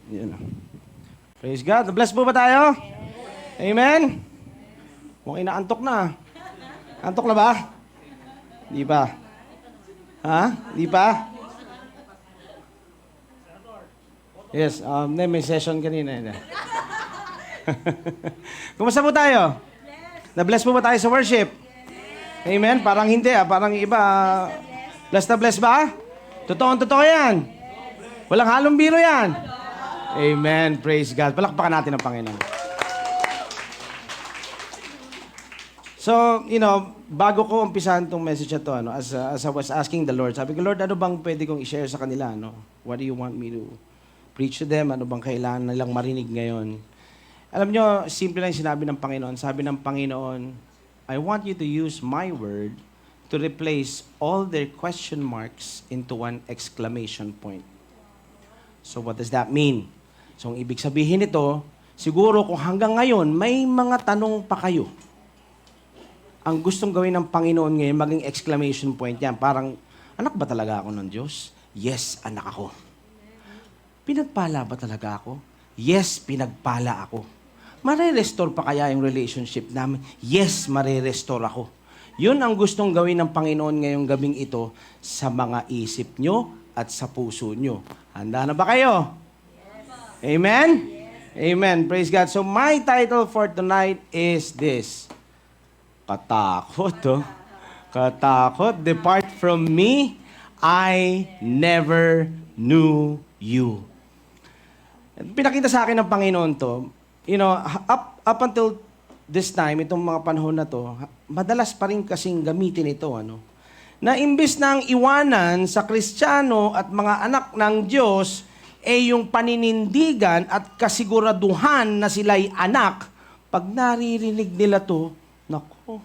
Yun. Praise God. Bless po ba tayo? Amen? Mukhang inaantok na. Antok na ba? Di pa. Ha? Di pa? Yes, may session kanina. Kumusta po tayo? Na-bless po ba tayo sa worship? Amen? Parang hindi parang iba. Bless na bless ba? Totoo yan. Walang halong biro yan. Amen. Praise God. Palakpakan natin ang Panginoon. So, bago ko umpisahan itong message na to, as I was asking the Lord, sabi ko, Lord, ano bang pwede kong i-share sa kanila? What do you want me to preach to them? Ano bang kailangan nilang marinig ngayon? Alam nyo, simple lang yung sinabi ng Panginoon. Sabi ng Panginoon, I want you to use my word to replace all their question marks into one exclamation point. So what does that mean? So ang ibig sabihin nito, siguro kung hanggang ngayon may mga tanong pa kayo, ang gustong gawin ng Panginoon ngayon, maging exclamation point yan. Parang, anak ba talaga ako ng Diyos? Yes, anak ako. Pinagpala ba talaga ako? Yes, pinagpala ako. Mare-restore pa kaya yung relationship namin? Yes, mare-restore ako. Yun ang gustong gawin ng Panginoon ngayong gabing ito sa mga isip nyo at sa puso nyo. Handa na ba kayo? Yes. Amen? Yes. Amen. Praise God. So my title for tonight is this. Katakot, Katakot. Depart from me, I never knew you. Pinakita sa akin ng Panginoon to, up until this time, itong mga panahon na to, madalas pa rin kasing gamitin ito, na imbis na ang iwanan sa Kristiyano at mga anak ng Diyos, yung paninindigan at kasiguraduhan na sila'y anak, pag naririnig nila to, naku,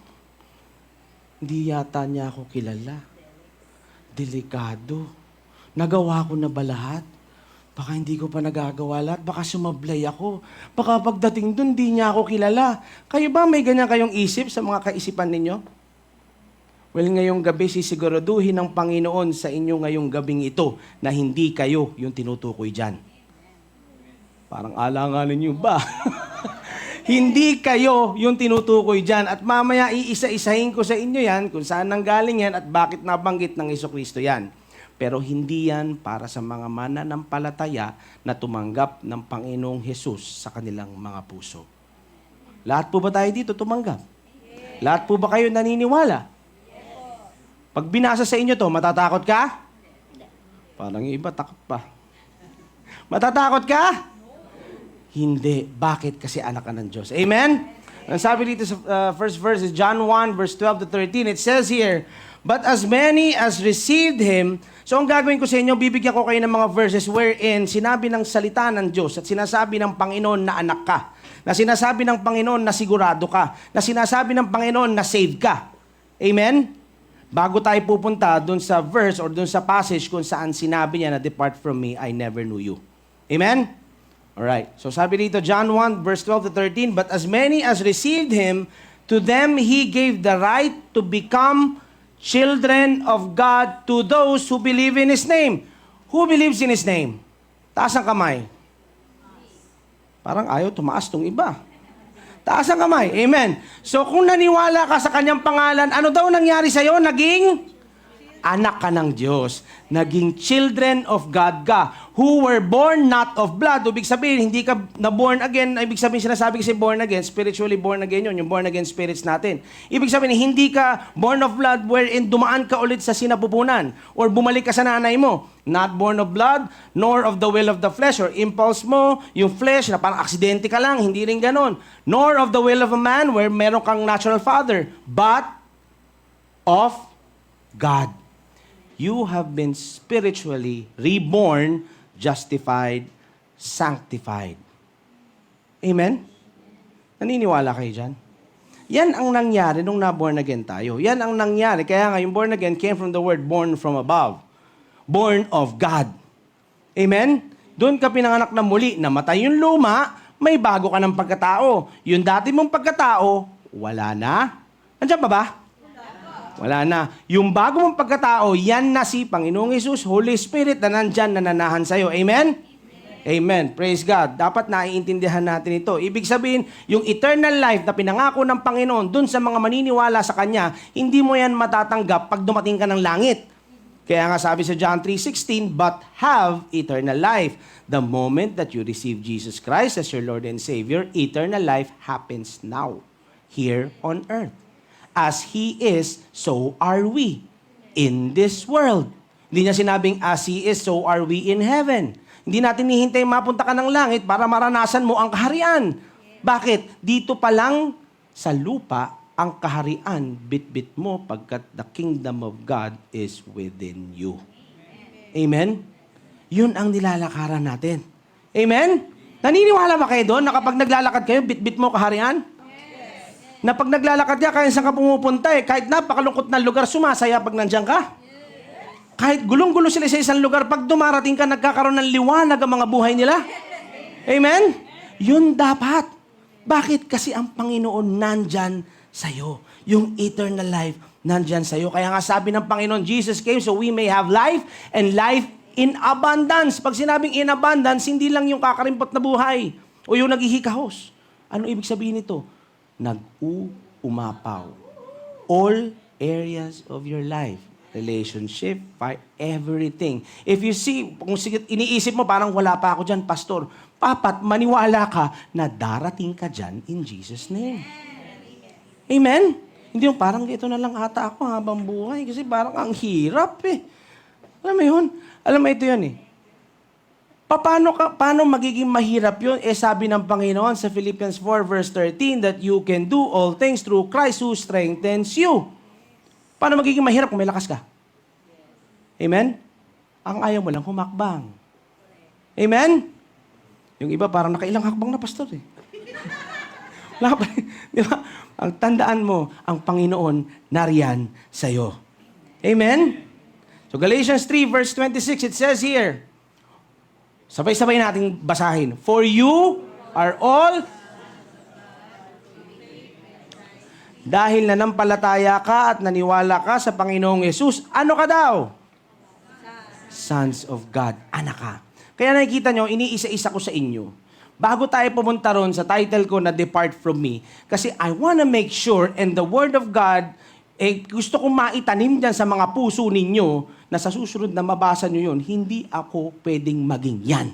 hindi yata niya ako kilala. Delikado. Nagawa ko na ba lahat? Baka hindi ko pa nagagawa lahat. Baka sumablay ako. Baka pagdating dun, di niya ako kilala. Kayo ba may ganyan kayong isip sa mga kaisipan ninyo? Well, ngayong gabi, sisiguraduhin ng Panginoon sa inyo ngayong gabing ito na hindi kayo yung tinutukoy dyan. Parang alanganin niyo ba? Hindi kayo yung tinutukoy dyan. At mamaya iisa-isahin ko sa inyo yan kung saan nanggaling yan at bakit nabanggit ng Jesucristo yan. Pero hindi yan para sa mga mananampalataya na tumanggap ng Panginoong Jesus sa kanilang mga puso. Lahat po ba tayo dito tumanggap? Yes. Lahat po ba kayo naniniwala? Yes. Pag binasa sa inyo to, matatakot ka? Parang yung iba, takot pa. Matatakot ka? Hindi. Bakit? Kasi anak ka ng Diyos. Amen? Ang sabi dito sa first verse is John 1, verse 12 to 13. It says here, but as many as received Him, so ang gagawin ko sa inyo, bibigyan ko kayo ng mga verses wherein sinabi ng salita ng Diyos at sinasabi ng Panginoon na anak ka, na sinasabi ng Panginoon na sigurado ka, na sinasabi ng Panginoon na saved ka. Amen? Bago tayo pupunta dun sa verse or dun sa passage kung saan sinabi niya na depart from me, I never knew you. Amen? Alright. So sabi dito, John 1, verse 12 to 13, but as many as received Him, to them He gave the right to become children of God to those who believe in His name. Who believes in His name? Taas ang kamay. Parang ayaw tumaas tong iba. Taas ang kamay. Amen. So kung naniwala ka sa Kanyang pangalan, ano daw nangyari sa'yo? Naging anak ka ng Diyos. Naging children of God ka. Who were born not of blood. Ibig sabihin, hindi ka na-born again. Ibig sabihin, sinasabi kasi born again, spiritually born again yun, yung born again spirits natin. Ibig sabihin, hindi ka born of blood wherein dumaan ka ulit sa sinapupunan or bumalik ka sa nanay mo. Not born of blood, nor of the will of the flesh or impulse mo, yung flesh na parang aksidente ka lang, hindi rin ganon. Nor of the will of a man where meron kang natural father, but of God. You have been spiritually reborn, justified, sanctified. Amen? Naniniwala kayo dyan? Yan ang nangyari nung na-born again tayo. Yan ang nangyari. Kaya nga, yung born again came from the word born from above. Born of God. Amen? Doon ka pinanganak na muli. Namatay yung luma, may bago ka ng pagkatao. Yung dati mong pagkatao, wala na. Nandiyan pa ba? Wala na. Yung bago mong pagkatao, yan na si Panginoong Hesus, Holy Spirit na nandyan, nananahan sa'yo. Amen? Amen. Praise God. Dapat naiintindihan natin ito. Ibig sabihin, yung eternal life na pinangako ng Panginoon dun sa mga maniniwala sa Kanya, hindi mo yan matatanggap pag dumating ka ng langit. Kaya nga sabi sa John 3:16, but have eternal life. The moment that you receive Jesus Christ as your Lord and Savior, eternal life happens now, here on earth. As He is, so are we in this world. Hindi niya sinabing, as He is, so are we in heaven. Hindi natin hihintay mapunta ka ng langit para maranasan mo ang kaharian. Bakit? Dito pa lang sa lupa, ang kaharian, bit-bit mo pagkat the kingdom of God is within you. Amen? Yun ang nilalakaran natin. Amen? Naniniwala ba kayo doon na kapag naglalakad kayo, bit-bit mo kaharian? Yes. Na pag naglalakad ka, kahit saan ka pumupunta kahit napakalungkot na lugar, sumasaya pag nandiyan ka? Kahit gulong-gulo sila sa isang lugar, pag dumarating ka, nagkakaroon ng liwanag ang mga buhay nila. Amen? Yun dapat. Bakit? Kasi ang Panginoon nandyan sa'yo. Yung eternal life nandyan sa'yo. Kaya nga sabi ng Panginoon, Jesus came so we may have life and life in abundance. Pag sinabing in abundance, hindi lang yung kakarimpot na buhay o yung naghihikahos. Ano ibig sabihin nito? Nag-uumapaw. All areas of your life. Relationship, everything. If you see, kung iniisip mo, parang wala pa ako dyan, pastor, papat, maniwala ka na darating ka dyan in Jesus' name. Amen? Hindi yung parang ito na lang ata ako habang buhay kasi parang ang hirap Alam mo yun? Alam mo ito yun Paano magiging mahirap yun? Sabi ng Panginoon sa Philippians 4 verse 13 that you can do all things through Christ who strengthens you. Paano magiging mahirap kung may lakas ka? Amen? Ang ayaw mo lang humakbang. Amen? Yung iba parang nakailang hakbang na pastor Di ba? Ang tandaan mo, ang Panginoon nariyan sa'yo. Amen? So Galatians 3 verse 26, it says here, sabay-sabay nating basahin, for you are all dahil nanampalataya ka at naniwala ka sa Panginoong Yesus, ano ka daw? Sons of God. Anak ka. Kaya nakikita nyo, iniisa-isa ko sa inyo. Bago tayo pumunta ron sa title ko na Depart From Me, kasi I wanna make sure, and the Word of God, gusto kong maitanim dyan sa mga puso ninyo, na sa susunod na mabasa nyo yun, hindi ako pwedeng maging yan.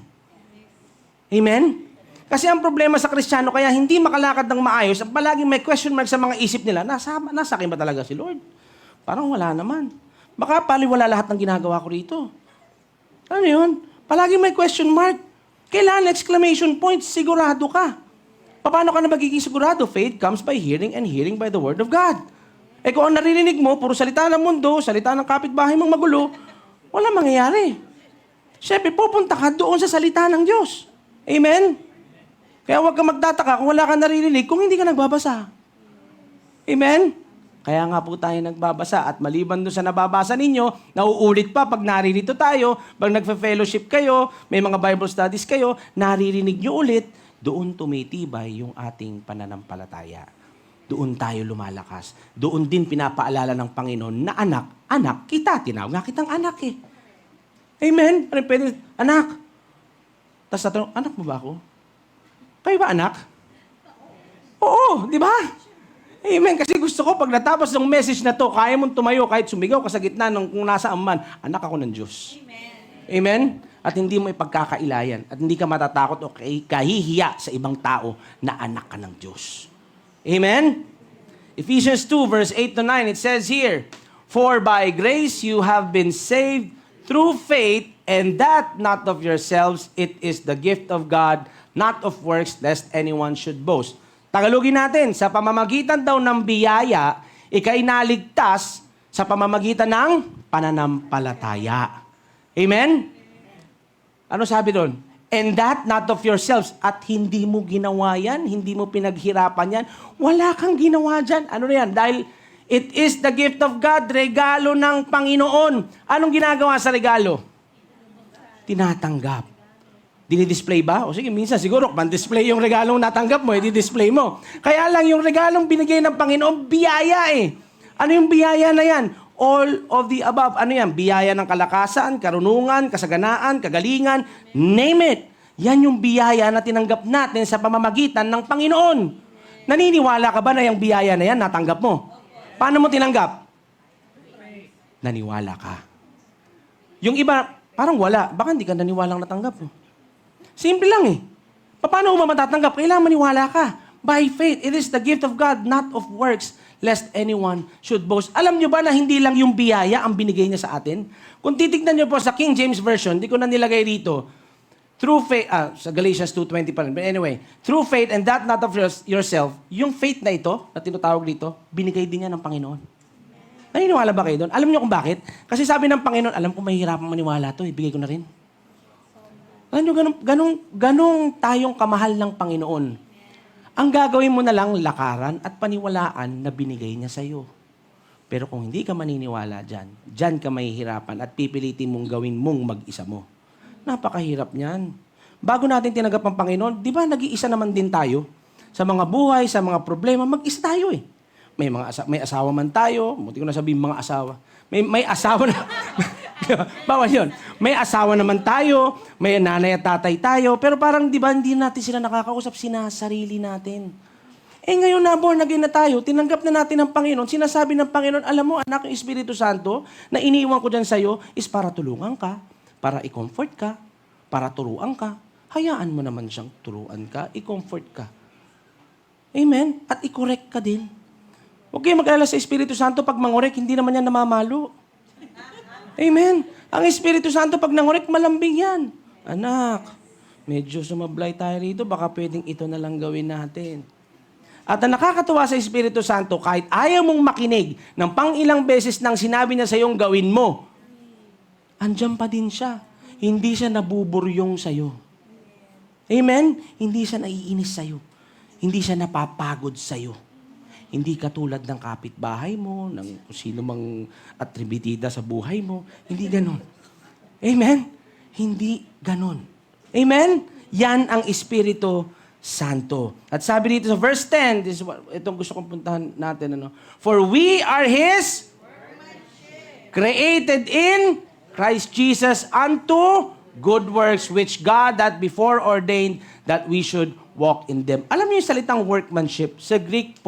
Amen? Kasi ang problema sa Kristiyano, kaya hindi makalakad ng maayos, palaging may question mark sa mga isip nila, nasa akin ba talaga si Lord? Parang wala naman. Baka paliwala lahat ng ginagawa ko rito. Ano yun? Palaging may question mark. Kailangan exclamation point, sigurado ka. Paano ka na magiging sigurado? Faith comes by hearing and hearing by the Word of God. Kung ang naririnig mo, puro salita ng mundo, salita ng kapitbahay mong magulo, wala mangyayari. Siyempre, pupunta ka doon sa salita ng Diyos. Amen? Kaya huwag ka magtataka kung wala ka naririnig kung hindi ka nagbabasa. Amen? Kaya nga po tayo nagbabasa at maliban doon sa nababasa ninyo, nauulit pa pag naririto tayo, pag nagfe-fellowship kayo, may mga Bible studies kayo, naririnig nyo ulit, doon tumitibay yung ating pananampalataya. Doon tayo lumalakas. Doon din pinapaalala ng Panginoon na anak kita, tinawag nga kitang anak Amen? Anak. Tapos tatanong, anak mo ba ako? Kayo ba anak? Oo, di ba? Amen. Kasi gusto ko, pag natapos ng message na to, kaya mong tumayo kahit sumigaw ka sa gitna ng kung nasaan man, anak ako ng Diyos. Amen. Amen? At hindi mo ipagkakailayan. At hindi ka matatakot o kahihiya sa ibang tao na anak ka ng Diyos. Amen? Ephesians 2 verse 8 to 9, it says here, for by grace you have been saved through faith, and that not of yourselves, it is the gift of God, not of works, lest anyone should boast. Tagalogin natin, sa pamamagitan daw ng biyaya, ikay naligtas sa pamamagitan ng pananampalataya. Amen? Ano sabi doon? And that not of yourselves. At hindi mo ginawa yan, hindi mo pinaghirapan yan, wala kang ginawa dyan. Ano na yan? Dahil it is the gift of God, regalo ng Panginoon. Anong ginagawa sa regalo? Tinatanggap. Dinidisplay ba? O sige, minsan siguro, man-display yung regalong natanggap mo, di-display mo. Kaya lang yung regalong binigay ng Panginoon, biyaya Ano yung biyaya na yan? All of the above. Ano yan? Biyaya ng kalakasan, karunungan, kasaganaan, kagalingan, name it. Yan yung biyaya na tinanggap natin sa pamamagitan ng Panginoon. Naniniwala ka ba na yung biyaya na yan natanggap mo? Paano mo tinanggap? Naniwala ka. Yung iba, parang wala. Baka hindi ka naniwalang natanggap mo. Simple lang eh. Paano mo matatanggap? Kailangan maniwala ka. By faith, it is the gift of God, not of works, lest anyone should boast. Alam nyo ba na hindi lang yung biyaya ang binigay niya sa atin? Kung titignan nyo po sa King James Version, di ko na nilagay rito, through faith, sa Galatians 2:20 pa rin. But anyway, through faith and that not of yourself, yung faith na ito, na tinatawag dito, binigay din niya ng Panginoon. Naniniwala ba kayo doon? Alam niyo kung bakit? Kasi sabi ng Panginoon, alam ko mahihirapan maniwala to, ibigay ko na rin. Alam niyo, ganong tayong kamahal ng Panginoon. Ang gagawin mo na lang, lakaran at paniwalaan na binigay niya sa'yo. Pero kung hindi ka maniniwala dyan ka mahihirapan at pipilitin mong gawin mong mag-isa mo. Napakahirap niyan. Bago natin tinanggap ang Panginoon, di ba nag-iisa naman din tayo? Sa mga buhay, sa mga problema, mag-isa tayo eh. May asawa man tayo, muti ko na sabihin mga asawa. May asawa na, bawal yun. May asawa naman tayo, may nanay at tatay tayo, pero parang di ba hindi natin sila nakakausap, sinasarili natin. Ngayon na born again na tayo, tinanggap na natin ang Panginoon, sinasabi ng Panginoon, alam mo anak, yung Espiritu Santo, na iniwan ko dyan sa'yo, is para tulungan ka, para i-comfort ka, para turuan ka. Hayaan mo naman siyang turuan ka, i-comfort ka. Amen? At i-correct ka din. Huwag kayo mag-alala sa Espiritu Santo, pag mangorek, hindi naman yan namamalo. Amen? Ang Espiritu Santo, pag nangorek, malambing yan. Anak, medyo sumablay tayo rito, baka pwedeng ito na lang gawin natin. At ang nakakatuwa sa Espiritu Santo, kahit ayaw mong makinig ng pang-ilang beses nang sinabi niya sa iyong gawin mo, andyan pa din siya. Hindi siya nabuburyong sa'yo. Amen? Hindi siya naiinis sa'yo. Hindi siya napapagod sa'yo. Hindi katulad ng kapitbahay mo, ng sino mang atributida sa buhay mo. Hindi ganon. Amen? Hindi ganon. Amen? Yan ang Espiritu Santo. At sabi dito sa verse 10, itong gusto kong puntahan natin. For we are His created in Christ Jesus unto good works which God that before ordained that we should walk in them. Alam niyo yung salitang workmanship? Sa Greek,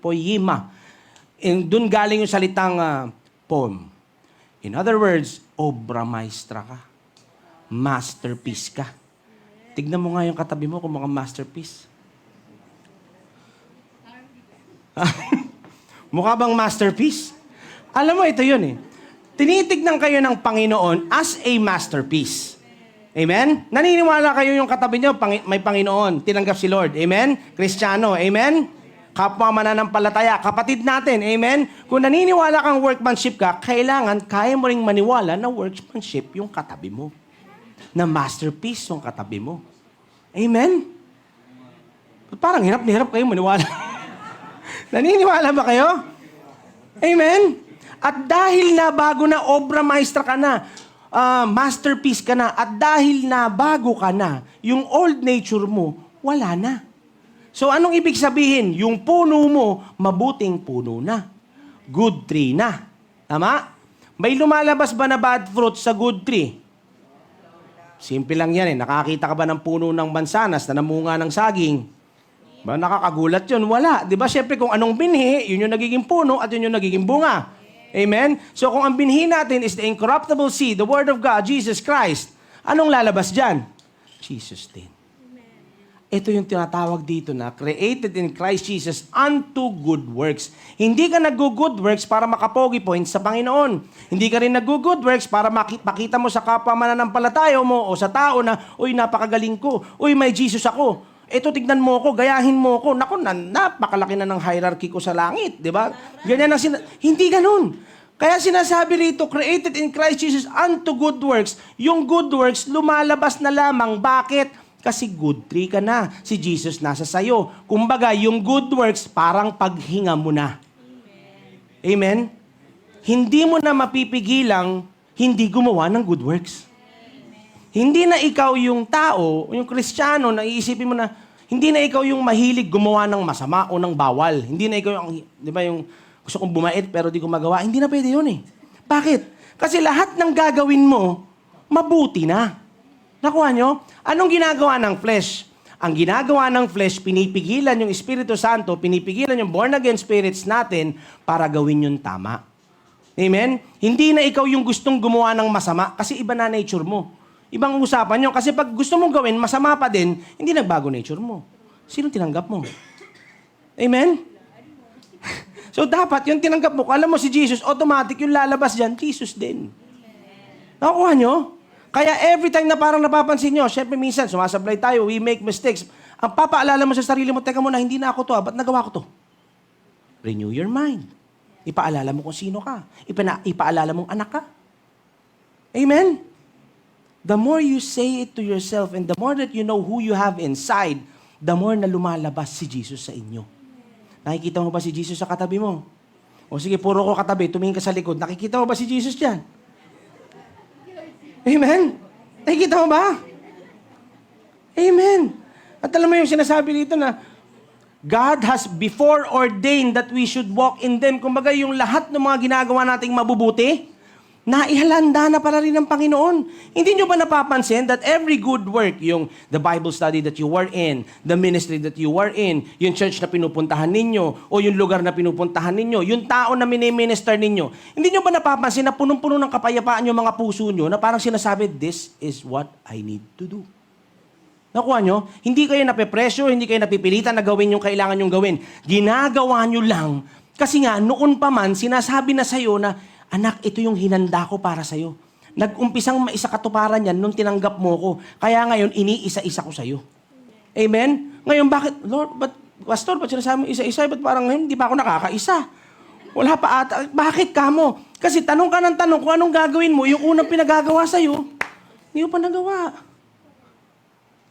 poiema. Doon galing yung salitang poem. In other words, obra maestra ka. Masterpiece ka. Tignan mo nga yung katabi mo kung mga masterpiece. Mukha bang masterpiece? Alam mo, ito yun eh. Tinitignan kayo ng Panginoon as a masterpiece. Amen? Naniniwala kayo yung katabi nyo, may Panginoon, tinanggap si Lord. Amen? Kristiyano. Amen? Kapwa mananampalataya, kapatid natin. Amen? Kung naniniwala kang workmanship ka, kailangan kaya mo ring maniwala na workmanship yung katabi mo. Na masterpiece yung katabi mo. Amen? Parang hirap na hirap kayo maniwala. Naniniwala ba kayo? Amen? At dahil na bago na obra maestra ka na, masterpiece ka na, at dahil na bago ka na, yung old nature mo, wala na. So anong ibig sabihin? Yung puno mo, mabuting puno na. Good tree na. Tama? May lumalabas ba na bad fruit sa good tree? Simple lang yan eh. Nakakita ka ba ng puno ng mansanas na namunga ng saging? Ba, nakakagulat yun? Wala. Di ba? Siyempre kung anong binhi, yun yung nagiging puno at yun yung nagiging bunga. Amen? So kung ang binhi natin is the incorruptible seed, the Word of God, Jesus Christ, anong lalabas dyan? Jesus din. Ito yung tinatawag dito na created in Christ Jesus unto good works. Hindi ka nag-good works para makapogi points sa Panginoon. Hindi ka rin nag-good works para makita mo sa kapwa mananampalataya mo o sa tao na, uy, napakagaling ko. Uy, may Jesus ako. Ito, tignan mo ako, gayahin mo ako. Naku, napakalaki na ng hierarchy ko sa langit. Di ba? Ganyan ang hindi ganun. Kaya sinasabi rito, created in Christ Jesus unto good works. Yung good works, lumalabas na lamang. Bakit? Kasi good tree ka na. Si Jesus nasa sayo. Kumbaga, yung good works, parang paghinga mo na. Amen? Hindi mo na mapipigilang hindi gumawa ng good works. Hindi na ikaw yung tao, yung Kristiyano, na iisipin mo na, hindi na ikaw yung mahilig gumawa ng masama o ng bawal. Hindi na ikaw yung, di ba yung gusto kong bumait pero di ko magawa. Hindi na pwede yun eh. Bakit? Kasi lahat ng gagawin mo, mabuti na. Nakuha nyo? Anong ginagawa ng flesh? Ang ginagawa ng flesh, pinipigilan yung Espiritu Santo, pinipigilan yung born-again spirits natin para gawin yung tama. Amen? Hindi na ikaw yung gustong gumawa ng masama kasi iba na nature mo. Ibang usapan nyo. Kasi pag gusto mong gawin, masama pa din, hindi nagbago nature mo. Sino tinanggap mo? Amen? So dapat yung tinanggap mo, alam mo si Jesus, automatic yung lalabas dyan, Jesus din. Nakuha nyo? Kaya every time na parang napapansin nyo, syempre minsan, sumasablay tayo, we make mistakes. Ang papaalala mo sa sarili mo, teka muna, hindi na ako to, ba't nagawa ko to? Renew your mind. Ipaalala mo kung sino ka. Ipaalala mong anak ka. Amen? The more you say it to yourself and the more that you know who you have inside, the more na lumalabas si Jesus sa inyo. Nakikita mo ba si Jesus sa katabi mo? O sige, puro ko katabi, tumingin ka sa likod. Nakikita mo ba si Jesus dyan? Amen? Nakikita mo ba? Amen. At alam mo yung sinasabi dito na God has before ordained that we should walk in them. Kumbaga yung lahat ng mga ginagawa nating mabubuti, naihalanda na para rin ng Panginoon. Hindi nyo ba napapansin that every good work, yung the Bible study that you were in, the ministry that you were in, yung church na pinupuntahan ninyo, o yung lugar na pinupuntahan ninyo, yung tao na miniminister ninyo, hindi nyo ba napapansin na punong-puno ng kapayapaan yung mga puso nyo na parang sinasabi, this is what I need to do. Nakuha nyo? Hindi kayo nape-pressure, hindi kayo napipilitan na gawin yung kailangan nyong gawin. Ginagawa nyo lang. Kasi nga, noon pa man, sinasabi na sa'yo na, anak, ito yung hinanda ko para sa'yo. Nag-umpisang maisakatuparan yan nung tinanggap mo ko. Kaya ngayon, iniisa-isa ko sa'yo. Amen? Ngayon, bakit? Lord, Pastor, ba't sinasabi mo isa-isa? Ba't parang ngayon, hindi pa ako nakakaisa? Wala pa ata. Bakit ka mo? Kasi tanong ka ng tanong kung anong gagawin mo, yung unang pinagagawa sa'yo, hindi mo pa nagawa.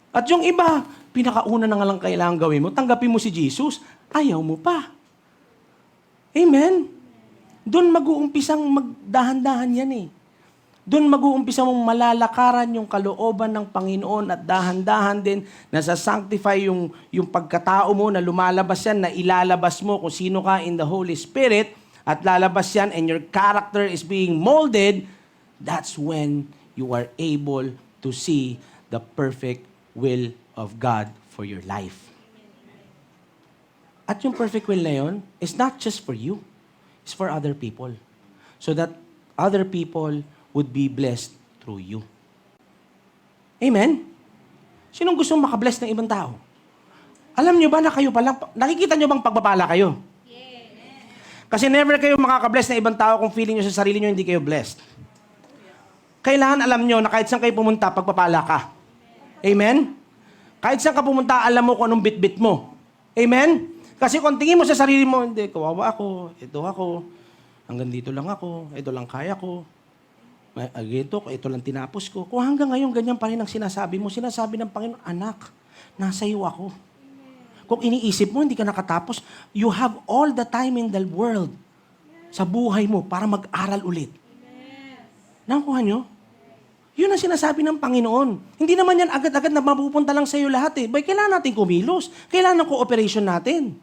At yung iba, pinakauna na nga lang kailangan gawin mo, tanggapin mo si Jesus, ayaw mo pa. Amen? Doon mag-uumpisang magdahan-dahan yan eh. Doon mag-uumpisang mong malalakaran yung kalooban ng Panginoon at dahan-dahan din na sa-sanctify yung pagkatao mo na lumalabas yan, na ilalabas mo kung sino ka in the Holy Spirit at lalabas yan and your character is being molded, that's when you are able to see the perfect will of God for your life. At yung perfect will na yun is not just for you. It's for other people. So that other people would be blessed through you. Amen? Sinong gustong makabless ng ibang tao? Alam nyo ba na kayo palang, nakikita nyo bang pagpapala kayo? Kasi never kayo makakabless ng ibang tao kung feeling nyo sa sarili nyo hindi kayo blessed. Kailangan alam nyo na kahit saan kayo pumunta, pagpapala ka. Amen? Kahit saan ka pumunta, alam mo kung anong bit-bit mo. Amen? Kasi kung tingin mo sa sarili mo, hindi, kawawa ako, ito ako, hanggang dito lang ako, ito lang kaya ko, ito lang tinapos ko. Kung hanggang ngayon, ganyan pa rin ang sinasabi mo, sinasabi ng Panginoon, anak, nasa iyo ako. Kung iniisip mo, hindi ka nakatapos, you have all the time in the world sa buhay mo para mag-aral ulit. Nakuha nyo? Yun ang sinasabi ng Panginoon. Hindi naman yan agad-agad na mapupunta lang sa iyo lahat eh. Kailangan natin kumilos. Kailangan ng cooperation natin.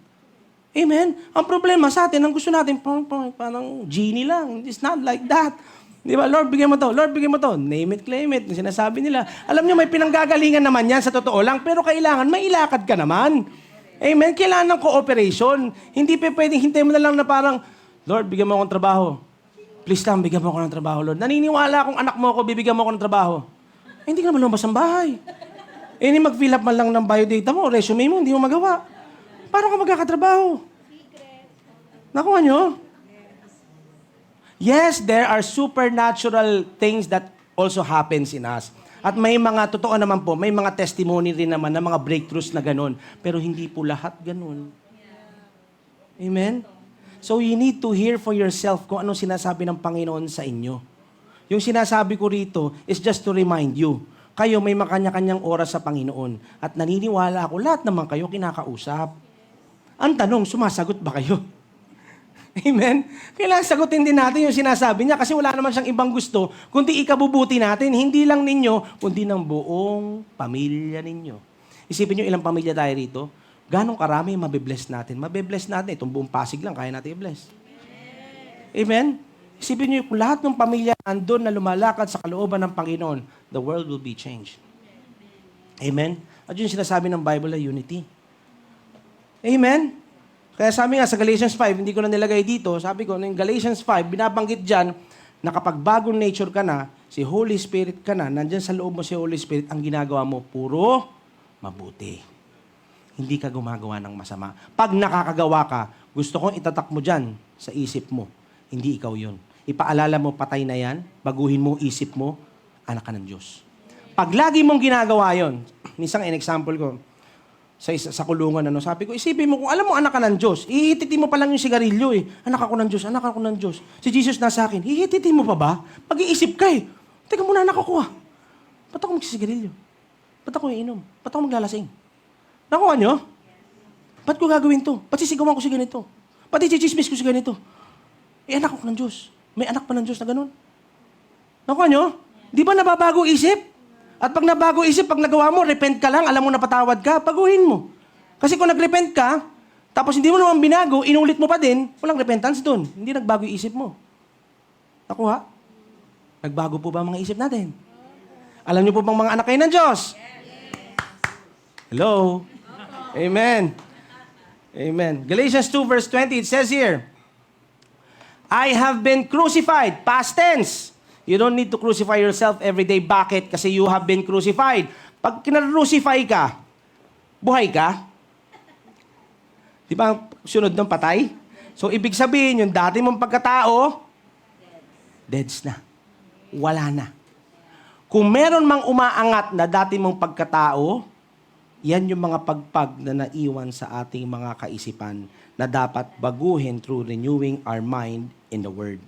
Amen? Ang problema sa atin, ang gusto natin, parang genie lang. It's not like that. Di ba? Lord, bigyan mo to. Lord, bigyan mo to. Name it, claim it. Yung sinasabi nila. Alam niyo, may pinanggagalingan naman yan sa totoo lang, pero kailangan, may ilakad ka naman. Amen? Kailangan ng cooperation. Hindi pa pwedeng hintay mo na lang na parang, Lord, bigyan mo akong trabaho. Please lang, bigyan mo ako ng trabaho, Lord. Naniniwala akong anak mo ako, bibigyan mo ako ng trabaho. Hindi ka naman lumabas ng bahay. Hindi mag-fill up man lang ng biodata mo, resume mo, hindi mo magawa. Paano ka magkakatrabaho? Nakuha nyo? Yes, there are supernatural things that also happens in us. At may mga, totoo naman po, may mga testimony rin naman na mga breakthroughs na ganun. Pero hindi po lahat ganun. Amen? So you need to hear for yourself kung anong sinasabi ng Panginoon sa inyo. Yung sinasabi ko rito is just to remind you. Kayo may makanya-kanyang oras sa Panginoon. At naniniwala ako, lahat naman kayo kinakausap. Ang tanong, sumasagot ba kayo? Amen? Kailangan sagutin din natin yung sinasabi niya kasi wala naman siyang ibang gusto kundi ikabubuti natin. Hindi lang ninyo, kundi ng buong pamilya ninyo. Isipin niyo ilang pamilya tayo rito. Ganong karami mabibless natin. Mabibless natin. Itong buong Pasig lang, kaya natin i-bless. Amen? Isipin niyo, kung lahat ng pamilya andun na lumalakad sa kalooban ng Panginoon, the world will be changed. Amen? At yun sinasabi ng Bible na unity. Amen? Kaya sabi nga sa Galatians 5, hindi ko na nilagay dito, sabi ko, ng Galatians 5, binabanggit dyan na kapag bagong nature ka na, si Holy Spirit ka na, nandyan sa loob mo si Holy Spirit, ang ginagawa mo, puro mabuti. Hindi ka gumagawa ng masama. Pag nakakagawa ka, gusto kong itatak mo dyan sa isip mo. Hindi ikaw yun. Ipaalala mo, patay na yan, baguhin mo isip mo, anak ka ng Diyos. Pag lagi mong ginagawa yon, minsan in example ko, sa kulungan, sabi ko, isipin mo, kung alam mo anak ka ng Diyos, ihititin mo pa lang yung sigarilyo eh. Anak ako ng Diyos, anak ako ng Diyos. Si Jesus nasa akin, ihititin mo pa ba? Pag-iisip ka eh. Teka muna, anak ako ah. Ba't ako magsisigarilyo? Ba't ako iinom? Ba't ako maglalasing? Nakuha nyo? Ba't ko gagawin to? Ba't sisigawan ko si ganito? Ba't i-chismis ko si ganito? Eh, anak ako ng Diyos. May anak pa ng Diyos na ganun. Nakuha nyo? Di ba nababago isip? At pag nabago isip, pag nagawa mo, repent ka lang, alam mo na patawad ka, baguhin mo. Kasi kung nag-repent ka, tapos hindi mo naman binago, inulit mo pa din, walang repentance doon. Hindi nagbago yung isip mo. Nakuha? Nagbago po ba mga isip natin? Alam niyo po bang mga anak kayo ng Diyos? Hello? Amen. Amen. Galatians 2 verse 20, it says here, I have been crucified, past tense. You don't need to crucify yourself every day. Bakit? Kasi you have been crucified. Pag kinarusify ka, buhay ka. Di ba sunod ng patay? So, ibig sabihin, yung dati mong pagkatao, deads na. Wala na. Kung meron mang umaangat na dati mong pagkatao, yan yung mga pagpag na naiwan sa ating mga kaisipan na dapat baguhin through renewing our mind in the Word.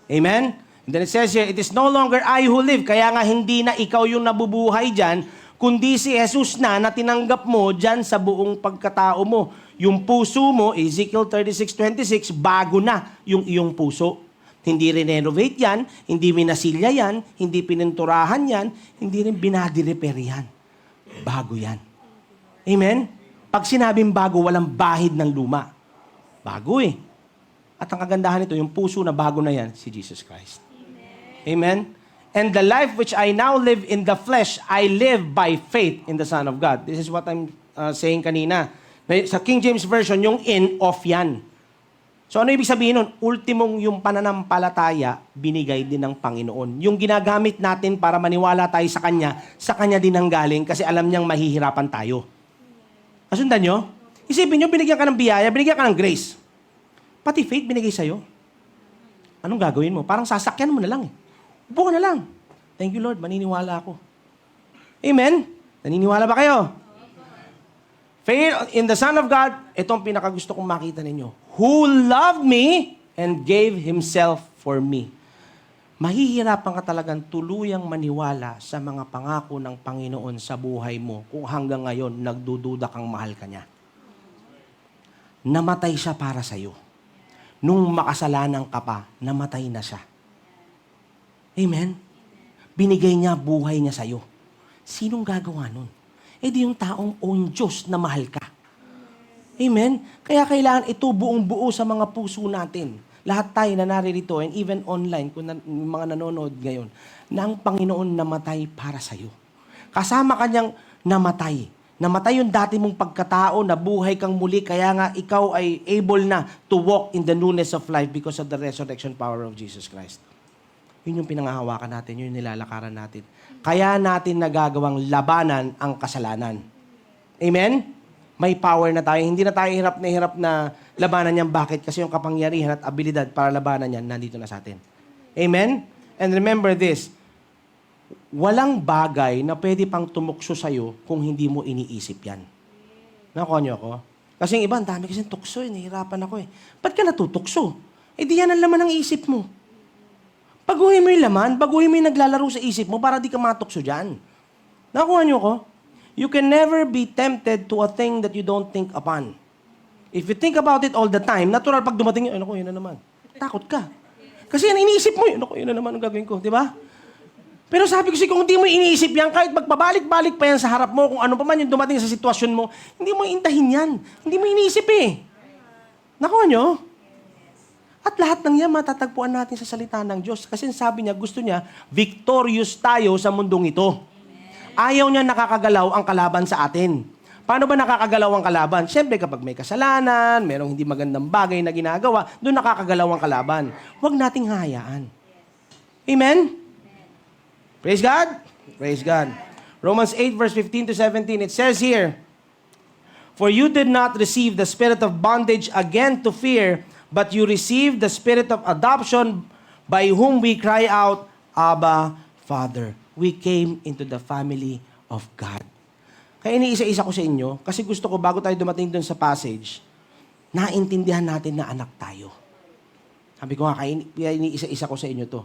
Amen? And then it says here, it is no longer I who live. Kaya nga hindi na ikaw yung nabubuhay dyan, kundi si Jesus na tinanggap mo dyan sa buong pagkatao mo. Yung puso mo, Ezekiel 36:26, bago na yung iyong puso. Hindi renovate yan, hindi minasilya yan, hindi pininturahan yan, hindi rin binadi-repair yan. Bago yan. Amen? Pag sinabing bago, walang bahid ng luma. Bago eh. At ang kagandahan nito, yung puso na bago na yan, si Jesus Christ. Amen? And the life which I now live in the flesh, I live by faith in the Son of God. This is what I'm saying kanina. Sa King James Version, yung in, off yan. So ano ibig sabihin nun? Ultimong yung pananampalataya, binigay din ng Panginoon. Yung ginagamit natin para maniwala tayo sa Kanya din ang galing kasi alam niyang mahihirapan tayo. Kasundan nyo? Isipin nyo, binigyan ka ng biyaya, binigyan ka ng grace. Pati faith binigay sa'yo. Anong gagawin mo? Parang sasakyan mo na lang eh. Upo ka na lang. Thank you, Lord. Maniniwala ako. Amen? Naniniwala ba kayo? Faith in the Son of God, itong pinakagusto kong makita ninyo. Who loved me and gave Himself for me. Mahihirapan ka talagang tuluyang maniwala sa mga pangako ng Panginoon sa buhay mo kung hanggang ngayon nagdududa kang mahal ka niya. Namatay siya para sa'yo. Nung makasalanan ka pa, namatay na siya. Amen? Binigay niya buhay niya sa'yo. Sinong gagawa nun? Eh di yung taong own Diyos na mahal ka. Amen? Kaya kailangan ito buong buo sa mga puso natin. Lahat tayo na naririto and even online, kung mga nanonood ngayon, na ang Panginoon namatay para sa'yo. Kasama kanyang namatay. Namatay yung dati mong pagkatao, nabuhay kang muli, kaya nga ikaw ay able na to walk in the newness of life because of the resurrection power of Jesus Christ. Yun yung pinangahawakan natin, yun yung nilalakaran natin. Kaya natin nagagawang labanan ang kasalanan. Amen? May power na tayo. Hindi na tayo hirap na labanan yan. Bakit? Kasi yung kapangyarihan at abilidad para labanan yan, nandito na sa atin. Amen? And remember this, walang bagay na pwede pang tumukso sa'yo kung hindi mo iniisip yan. Nakuha niyo ako? Kasi yung iba, ang dami kasi tukso, nahihirapan ako eh. Ba't ka natutukso? Eh di yan ang laman ng isip mo. Baguhin mo yung laman, baguhin mo yung naglalaro sa isip mo para di ka matukso dyan. Nakuha niyo ako? You can never be tempted to a thing that you don't think upon. If you think about it all the time, natural pag dumating yun, yun na naman. Takot ka. Kasi yan, iniisip mo yun. Yun na naman ang gagawin ko, di ba? Pero sabi ko kung hindi mo iniisip yan, kahit magpabalik-balik pa yan sa harap mo, kung ano pa man yung dumating sa sitwasyon mo, hindi mo intahin yan. Hindi mo iniisip eh. Nakuha nyo? At lahat ng yan matatagpuan natin sa salita ng Diyos. Kasi sabi niya, gusto niya, victorious tayo sa mundong ito. Ayaw niya nakakagalaw ang kalaban sa atin. Paano ba nakakagalaw ang kalaban? Siyempre, kapag may kasalanan, merong hindi magandang bagay na ginagawa, doon nakakagalaw ang kalaban. Huwag nating hahayaan. Amen? Praise God? Praise God. Romans 8 verse 15 to 17, it says here, "For you did not receive the spirit of bondage again to fear, but you received the spirit of adoption by whom we cry out, Abba, Father." We came into the family of God. Kaya iniisa-isa ko sa inyo, kasi gusto ko bago tayo dumating dun sa passage, naintindihan natin na anak tayo. Sabi ko nga, kaya iniisa-isa ko sa inyo to.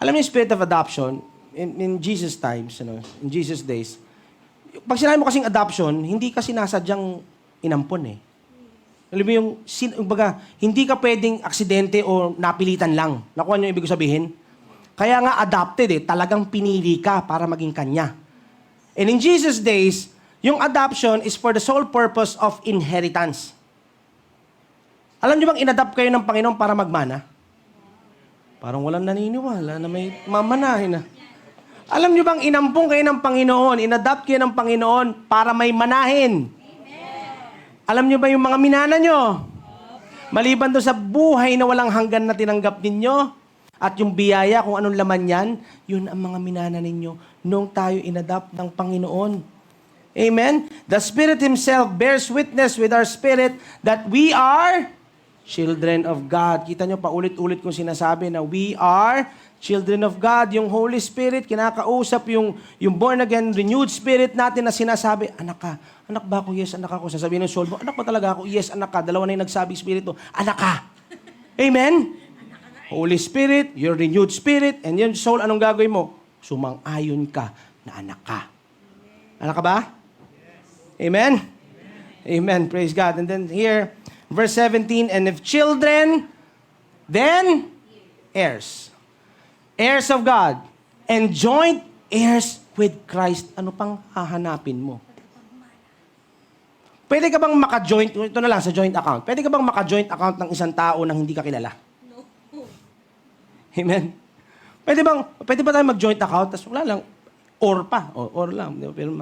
Alam niyo yung spirit of adoption, in Jesus times, in Jesus days, pag sinabi mo kasing adoption, hindi kasi nasadyang inampon eh. Alam mo yung, hindi ka pwedeng aksidente o napilitan lang. Nakuha niyo yung ibig sabihin? Kaya nga adopted eh, talagang pinili ka para maging kanya. And in Jesus days, yung adoption is for the sole purpose of inheritance. Alam niyo bang inadopt kayo ng Panginoon para magmana? Parang walang naniniwala na may mamanahin na. Alam niyo bang inampong kayo ng Panginoon, inadopt kayo ng Panginoon para may manahin? Alam niyo ba yung mga minana nyo? Maliban doon sa buhay na walang hanggan na tinanggap ninyo, at yung biyaya kung anong laman yan, yun ang mga minana ninyo nung tayo inadopt ng Panginoon. Amen? The Spirit Himself bears witness with our spirit that we are children of God. Kita nyo, paulit-ulit kong sinasabi na we are children of God. Yung Holy Spirit, kinakausap yung born-again, renewed spirit natin na sinasabi, anak ka. Anak ba ako? Yes, anak ako. Sasabihin ng soul mo, anak ba talaga ako? Yes, anak ka. Dalawa na yung nagsabi Espiritu, anak ka. Amen? Holy Spirit, your renewed spirit, and yung soul, anong gagawin mo? Sumang-ayon ka na anak ka. Anak ka ba? Amen? Amen. Praise God. And then here, verse 17, and if children, then heirs. Heirs of God. And joint heirs with Christ. Ano pang hahanapin mo? Pwede ka bang maka-joint, ito na lang sa joint account, pwede ka bang maka-joint account ng isang tao nang hindi ka kilala? No. Amen? Pwede ba tayo mag-joint account? Tapos wala lang, or lang, di ba? Pero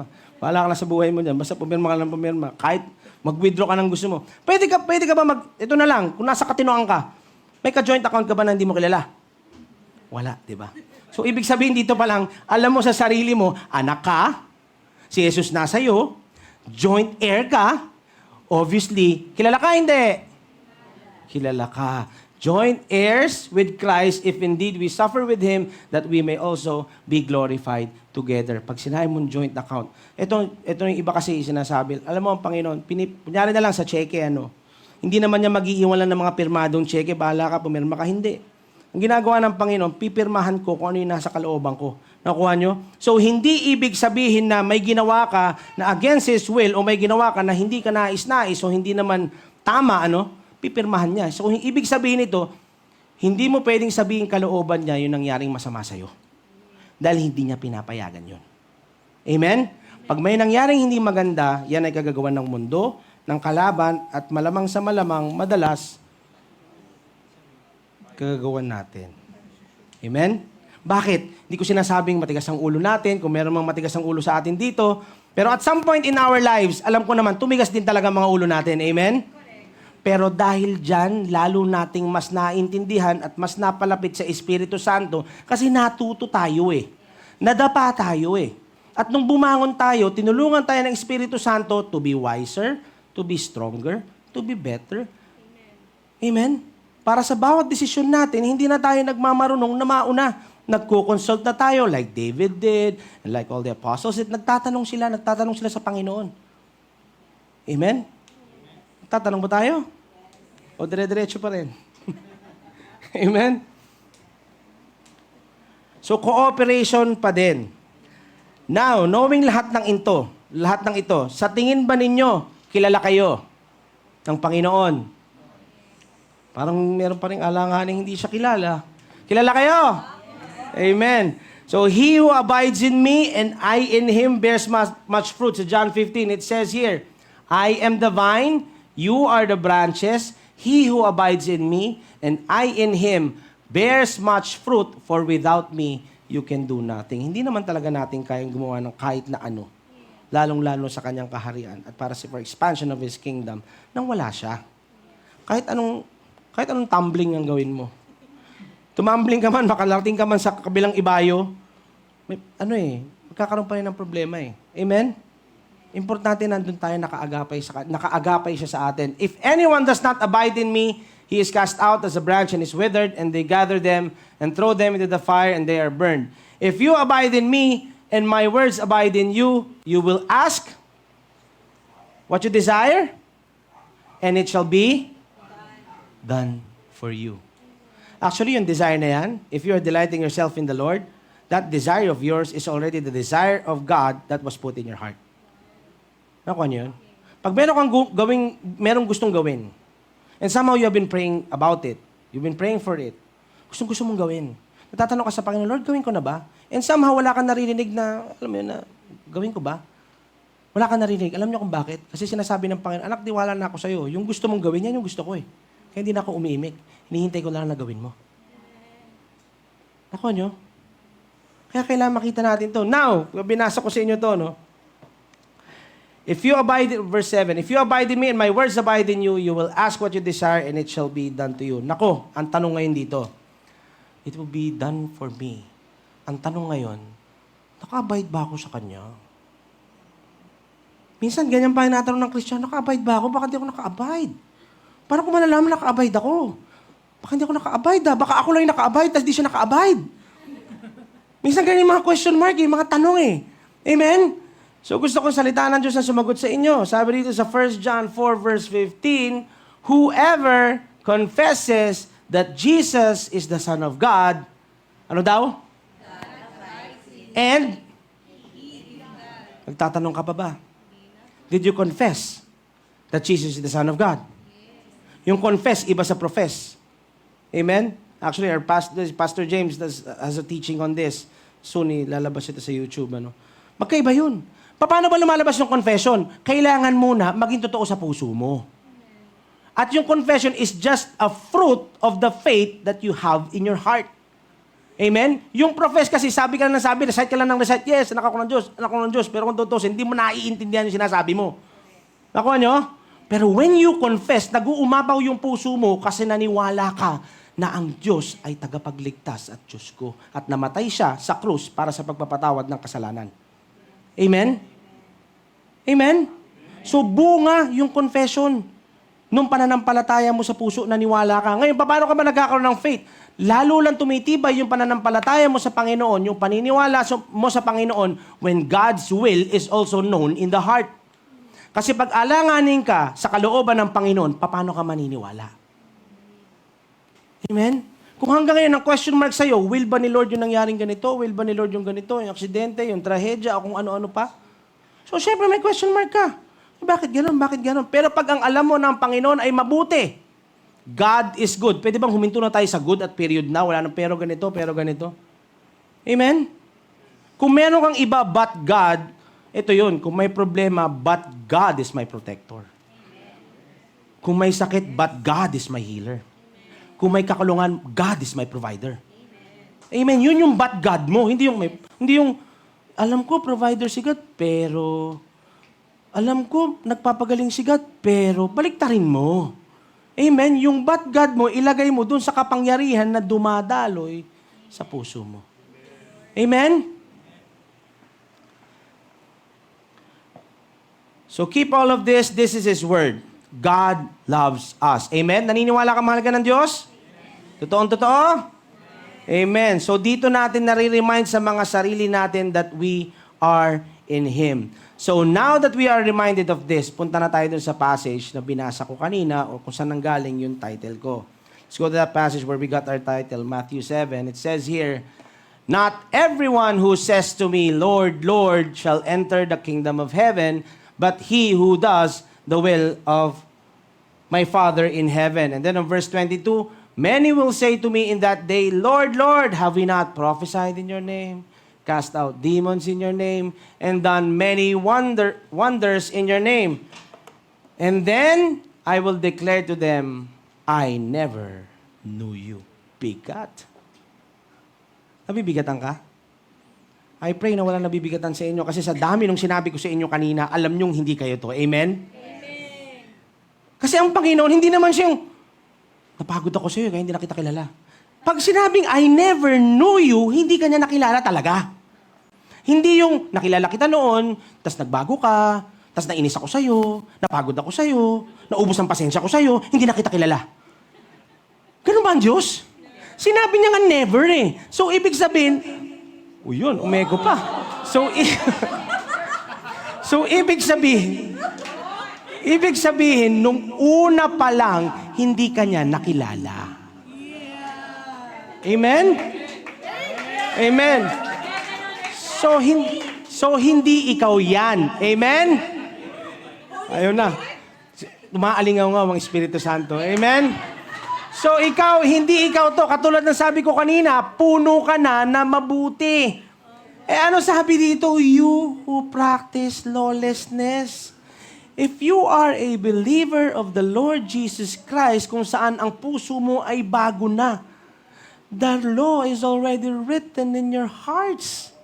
wala ka na sa buhay mo dyan. Basta pumirma ka lang pumirma. Kahit mag-withdraw ka ng gusto mo. Pwede ka ba ito na lang, kung nasa katinoan ka, may ka-joint account ka ba na hindi mo kilala? Wala, di ba? So, ibig sabihin dito pa lang, alam mo sa sarili mo, anak ka, si Jesus nasa iyo, joint heir ka, obviously, kilala ka, hindi? Kilala ka. Joint heirs with Christ, if indeed we suffer with Him, that we may also be glorified together. Pag sinabi mong joint account, ito yung iba kasi sinasabi, alam mo ang Panginoon, kunyari na lang sa cheque, hindi naman niya mag-iiwan lang ng mga pirmadong cheque, bahala ka, pumirma ka, hindi. Ang ginagawa ng Panginoon, pipirmahan ko kung ano yung nasa kalooban ko. Nakuha nyo? So, hindi ibig sabihin na may ginawa ka na against His will o may ginawa ka na hindi ka nais-nais o hindi naman tama, pipirmahan niya. So, kung ibig sabihin ito, hindi mo pwedeng sabihin kalooban niya yung nangyaring masama sa'yo. Dahil hindi niya pinapayagan yun. Amen? Pag may nangyaring hindi maganda, yan ay kagagawan ng mundo, ng kalaban, at malamang sa malamang, madalas, kagagawan natin. Amen? Bakit? Hindi ko sinasabing matigas ang ulo natin, kung meron mang matigas ang ulo sa atin dito, pero at some point in our lives, alam ko naman, tumigas din talaga mga ulo natin. Amen? Pero dahil dyan, lalo nating mas naintindihan at mas napalapit sa Espiritu Santo kasi natuto tayo Nadapa tayo At nung bumangon tayo, tinulungan tayo ng Espiritu Santo to be wiser, to be stronger, to be better. Amen? Para sa bawat desisyon natin, hindi na tayo nagmamarunong na mauna. Nagko-consult na tayo like David did, and like all the apostles. Nagtatanong sila sa Panginoon. Amen? Nagtatanong ba tayo? O dire-diretso pa rin? Amen? So, cooperation pa din. Now, knowing lahat ng ito, sa tingin ba ninyo, kilala kayo ng Panginoon? Parang meron pa rin alanganing hindi siya kilala. Kilala kayo? Amen. So, he who abides in me and I in him bears much fruit. Sa John 15, it says here, I am the vine, you are the branches. He who abides in me and I in him bears much fruit, for without me you can do nothing. Hindi naman talaga natin kayang gumawa ng kahit na ano. Lalong-lalo sa kanyang kaharian at para for expansion of His kingdom nang wala siya. Kahit anong tumbling ang gawin mo. Tumambling ka man, makalating ka man sa kabilang ibayo, magkakaroon pa rin ng problema eh. Amen? Importante nandun tayo nakaagapay siya sa atin. If anyone does not abide in me, he is cast out as a branch and is withered, and they gather them and throw them into the fire, and they are burned. If you abide in me, and my words abide in you, you will ask what you desire, and it shall be done for you. Actually, yung desire na yan, if you are delighting yourself in the Lord, that desire of yours is already the desire of God that was put in your heart. Nakuha niyo yun? Pag merong gustong gawin, and somehow you have been praying about it, you've been praying for it, gusto mong gawin. Natatanong ka sa Panginoon, Lord, gawin ko na ba? And somehow wala kang naririnig na, alam mo yun, na gawin ko ba? Wala kang naririnig. Alam niyo kung bakit? Kasi sinasabi ng Panginoon, anak, diwala na ako sa'yo. Yung gusto mong gawin, yan yung gusto ko eh. Kaya hindi na ako umiimik. Hinihintay ko lang na gawin mo. Nakuha niyo? Kaya kailangan makita natin to. Now, binasa ko sa inyo to, no? If you abide, verse 7, if you abide in me and my words abide in you, you will ask what you desire and it shall be done to you. Nako, ang tanong ngayon dito, it will be done for me. Ang tanong ngayon, naka-abide ba ako sa Kanya? Minsan, ganyan pa yung natanong ng Kristiyano, naka-abide ba ako? Baka hindi ako naka-abide. Paano ko malalaman naka-abide ako? Baka hindi ako naka-abide Baka ako lang yung naka-abide, tapos di siya naka-abide. Minsan ganyan yung mga question mark, yung mga tanong eh. Amen? So gusto kong salitaan ng Diyos na sumagot sa inyo. Sabi dito sa 1 John 4 verse 15, whoever confesses that Jesus is the Son of God, ano daw? And? Nagtatanong ka pa ba? Did you confess that Jesus is the Son of God? Yung confess, iba sa profess. Amen? Actually, our Pastor James has a teaching on this. Soon, lalabas ito sa YouTube. Magkaiba yun. Paano ba lumalabas yung confession? Kailangan muna maging totoo sa puso mo. At yung confession is just a fruit of the faith that you have in your heart. Amen? Yung profess kasi, sabi ka lang ng sabi, recite ka lang ng recite, yes, anak ako ng Diyos, anak ako ng Diyos, pero kung totoo, hindi mo naiintindihan yung sinasabi mo. Nakuha nyo? Pero when you confess, nag-uumapaw yung puso mo kasi naniwala ka na ang Diyos ay tagapagligtas at Diyos ko. At namatay siya sa krus para sa pagpapatawad ng kasalanan. Amen? Amen? So, bunga yung confession. Nung pananampalataya mo sa puso, naniwala ka. Ngayon, paano ka ba nagkakaroon ng faith? Lalo lang tumitibay yung pananampalataya mo sa Panginoon, yung paniniwala mo sa Panginoon when God's will is also known in the heart. Kasi pag alanganin ka sa kalooban ng Panginoon, paano ka maniniwala? Amen? Kung hanggang ngayon ang question mark sa'yo, will ba ni Lord yung nangyaring ganito? Will ba ni Lord yung ganito? Yung aksidente, yung trahedya, o kung ano-ano pa? So, syempre may question mark ka. Bakit gano'n? Bakit gano'n? Pero pag ang alam mo ng Panginoon ay mabuti, God is good. Pwede bang huminto na tayo sa good at period na? Wala nang pero ganito, pero ganito. Amen? Kung meron kang iba but God, ito yun. Kung may problema, but God is my protector. Kung may sakit, but God is my healer. Kung may kakulungan, God is my provider. Amen? Yun yung but God mo. Hindi yung alam ko, provider si God, pero alam ko, nagpapagaling si God, pero baliktarin mo. Amen? Yung but God mo, ilagay mo dun sa kapangyarihan na dumadaloy sa puso mo. Amen? So keep all of this. This is His Word. God loves us. Amen? Naniniwala ka mahal ka ng Diyos? Totoong-totoo? Amen. So dito natin nare-remind sa mga sarili natin that we are in Him. So now that we are reminded of this, punta na tayo dun sa passage na binasa ko kanina o kung saan nanggaling yung title ko. Let's go to that passage where we got our title, Matthew 7. It says here, not everyone who says to me, Lord, Lord, shall enter the kingdom of heaven, but he who does the will of my Father in heaven. And then on verse 22, many will say to me in that day, Lord, Lord, have we not prophesied in your name, cast out demons in your name, and done many wonders in your name? And then I will declare to them, I never knew you. Bigat. Nabibigatan ka? I pray na walang nabibigatan sa inyo kasi sa dami nung sinabi ko sa inyo kanina, alam nyong hindi kayo to. Amen? Kasi ang Panginoon, hindi naman siya yung, napagod ako sa iyo kaya hindi na kita kilala. Pag sinabing, I never knew you, hindi ka niya nakilala talaga. Hindi yung, nakilala kita noon, tas nagbago ka, tas nainis ako sa iyo, napagod ako sa iyo, naubos ang pasensya ko sa iyo, hindi na kita kilala. Ganun ba ang Diyos? Sinabi niya nga never eh. So, ibig sabihin, yun, umego pa. So, so ibig sabihin, nung una pa lang, hindi ka niya nakilala. Amen? Amen. So hindi ikaw yan. Amen? Ayun na. Umaalingaw nga ang Espiritu Santo. Amen? So ikaw, hindi ikaw to. Katulad ng sabi ko kanina, puno ka na mabuti. Ano sabi dito? You who practice lawlessness. If you are a believer of the Lord Jesus Christ, kung saan ang puso mo ay bago na, the law is already written in your hearts.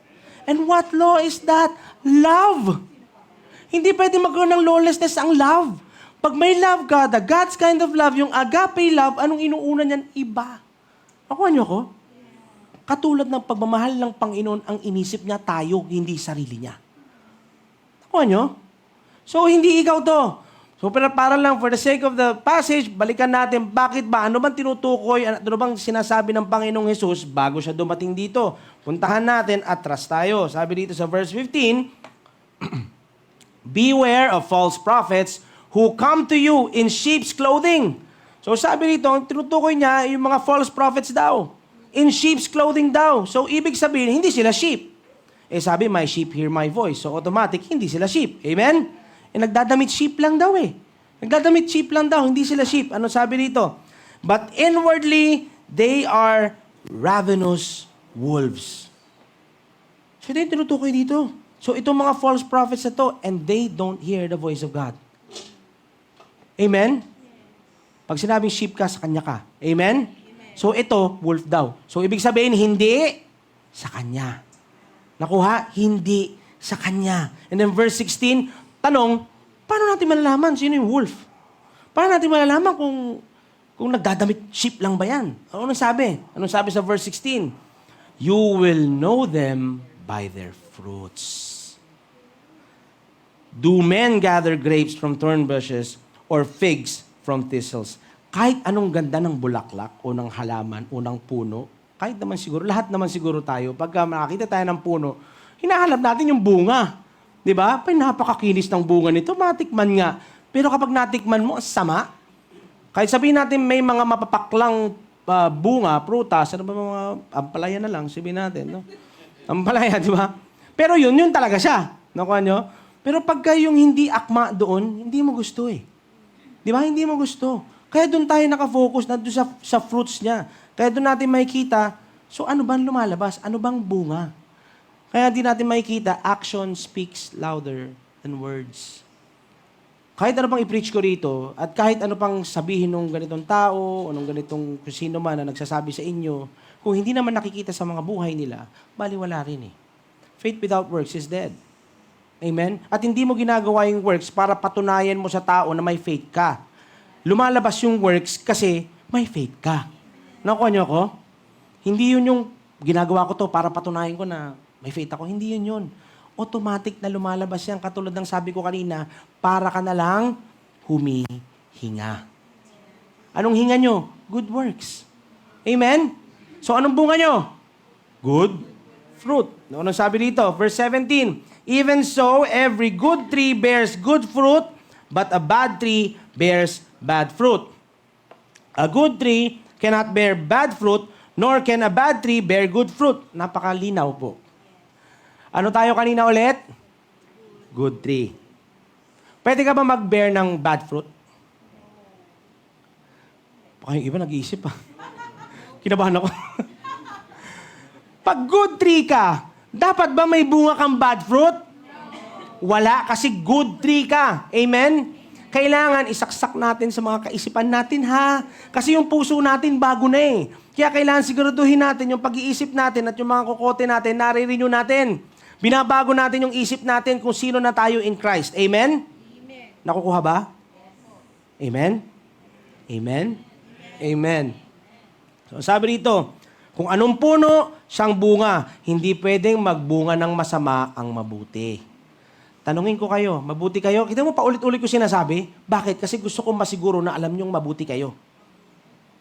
And what law is that? Love. Hindi pwede magkaroon ng lawlessness ang love. Pag may love ka, the God's kind of love, yung agape love, anong inuuna niyan? Iba. Nakuha niyo ko? Katulad ng pagmamahal ng Panginoon, ang inisip niya tayo, hindi sarili niya. Nakuha niyo? So, hindi ikaw to. So, para lang, for the sake of the passage, balikan natin, bakit ba? Ano bang tinutukoy? Ano bang sinasabi ng Panginoong Jesus bago siya dumating dito? Puntahan natin, atras tayo. Sabi dito sa verse 15, beware of false prophets who come to you in sheep's clothing. So sabi dito, tinutukoy niya yung mga false prophets daw. In sheep's clothing daw. So ibig sabihin, hindi sila sheep. Sabi, my sheep hear my voice. So automatic, hindi sila sheep. Amen? Nagdadamit sheep lang daw Nagdadamit sheep lang daw, hindi sila sheep. Ano sabi dito? But inwardly, they are ravenous wolves. So ito yung tinutukoy dito. So itong mga false prophets na to, and they don't hear the voice of God. Amen? Pag sinabing sheep ka, sa kanya ka. Amen? So ito, wolf daw. So ibig sabihin, hindi sa kanya. Nakuha? Hindi sa kanya. And then verse 16, tanong, paano natin malalaman sino yung wolf? Paano natin malalaman kung nagdadamit sheep lang ba yan? Anong sabi? Anong sabi sa verse 16? You will know them by their fruits. Do men gather grapes from thorn bushes or figs from thistles? Kahit anong ganda ng bulaklak o ng halaman o ng puno, kahit naman siguro, lahat naman siguro tayo, pagka makakita tayo ng puno, hinahanap natin yung bunga. Di ba? Napakakinis ng bunga nito, matikman nga. Pero kapag natikman mo, sama. Kahit sabihin natin may mga mapapaklang bunga, prutas, ano ba mga ampalaya na lang, sabihin natin, no? Ampalaya, di ba? Pero yun talaga siya. Nakuha nyo? Pero pagka yung hindi akma doon, hindi mo gusto eh. Di ba? Hindi mo gusto. Kaya doon tayo nakafocus na doon sa fruits niya. Kaya doon natin makikita, so ano bang lumalabas? Ano bang bunga? Kaya di natin makikita, action speaks louder than words. Kahit ano pang i-preach ko rito, at kahit ano pang sabihin ng ganitong tao, o ng ganitong kung sino man na nagsasabi sa inyo, kung hindi naman nakikita sa mga buhay nila, baliwala rin eh. Faith without works is dead. Amen? At hindi mo ginagawa yung works para patunayan mo sa tao na may faith ka. Lumalabas yung works kasi may faith ka. Nakuha niyo ako? Hindi yun yung ginagawa ko to para patunayan ko na may faith ako. Hindi yun yun. Automatic na lumalabas yan. Katulad ng sabi ko kanina, para ka na lang humihinga. Anong hinga nyo? Good works. Amen? So anong bunga nyo? Good fruit. Anong sabi dito? Verse 17, even so, every good tree bears good fruit, but a bad tree bears bad fruit. A good tree cannot bear bad fruit, nor can a bad tree bear good fruit. Napakalinaw po. Ano tayo kanina ulit? Good tree. Pwede ka ba mag-bear ng bad fruit? Baka yung iba nag-iisip pa. Kinabahan ako. Pag good tree ka, dapat ba may bunga kang bad fruit? Wala, kasi good tree ka. Amen? Kailangan isaksak natin sa mga kaisipan natin, ha? Kasi yung puso natin bago na eh. Kaya kailangan siguraduhin natin yung pag-iisip natin at yung mga kokote natin, nare-renew natin. Binabago natin yung isip natin kung sino na tayo in Christ. Amen? Nakukuha ba? Amen? Amen? Amen. So, sabi rito, kung anong puno, siyang bunga. Hindi pwedeng magbunga ng masama ang mabuti. Tanungin ko kayo, mabuti kayo? Kita mo, paulit-ulit ko sinasabi. Bakit? Kasi gusto kong masiguro na alam nyong mabuti kayo.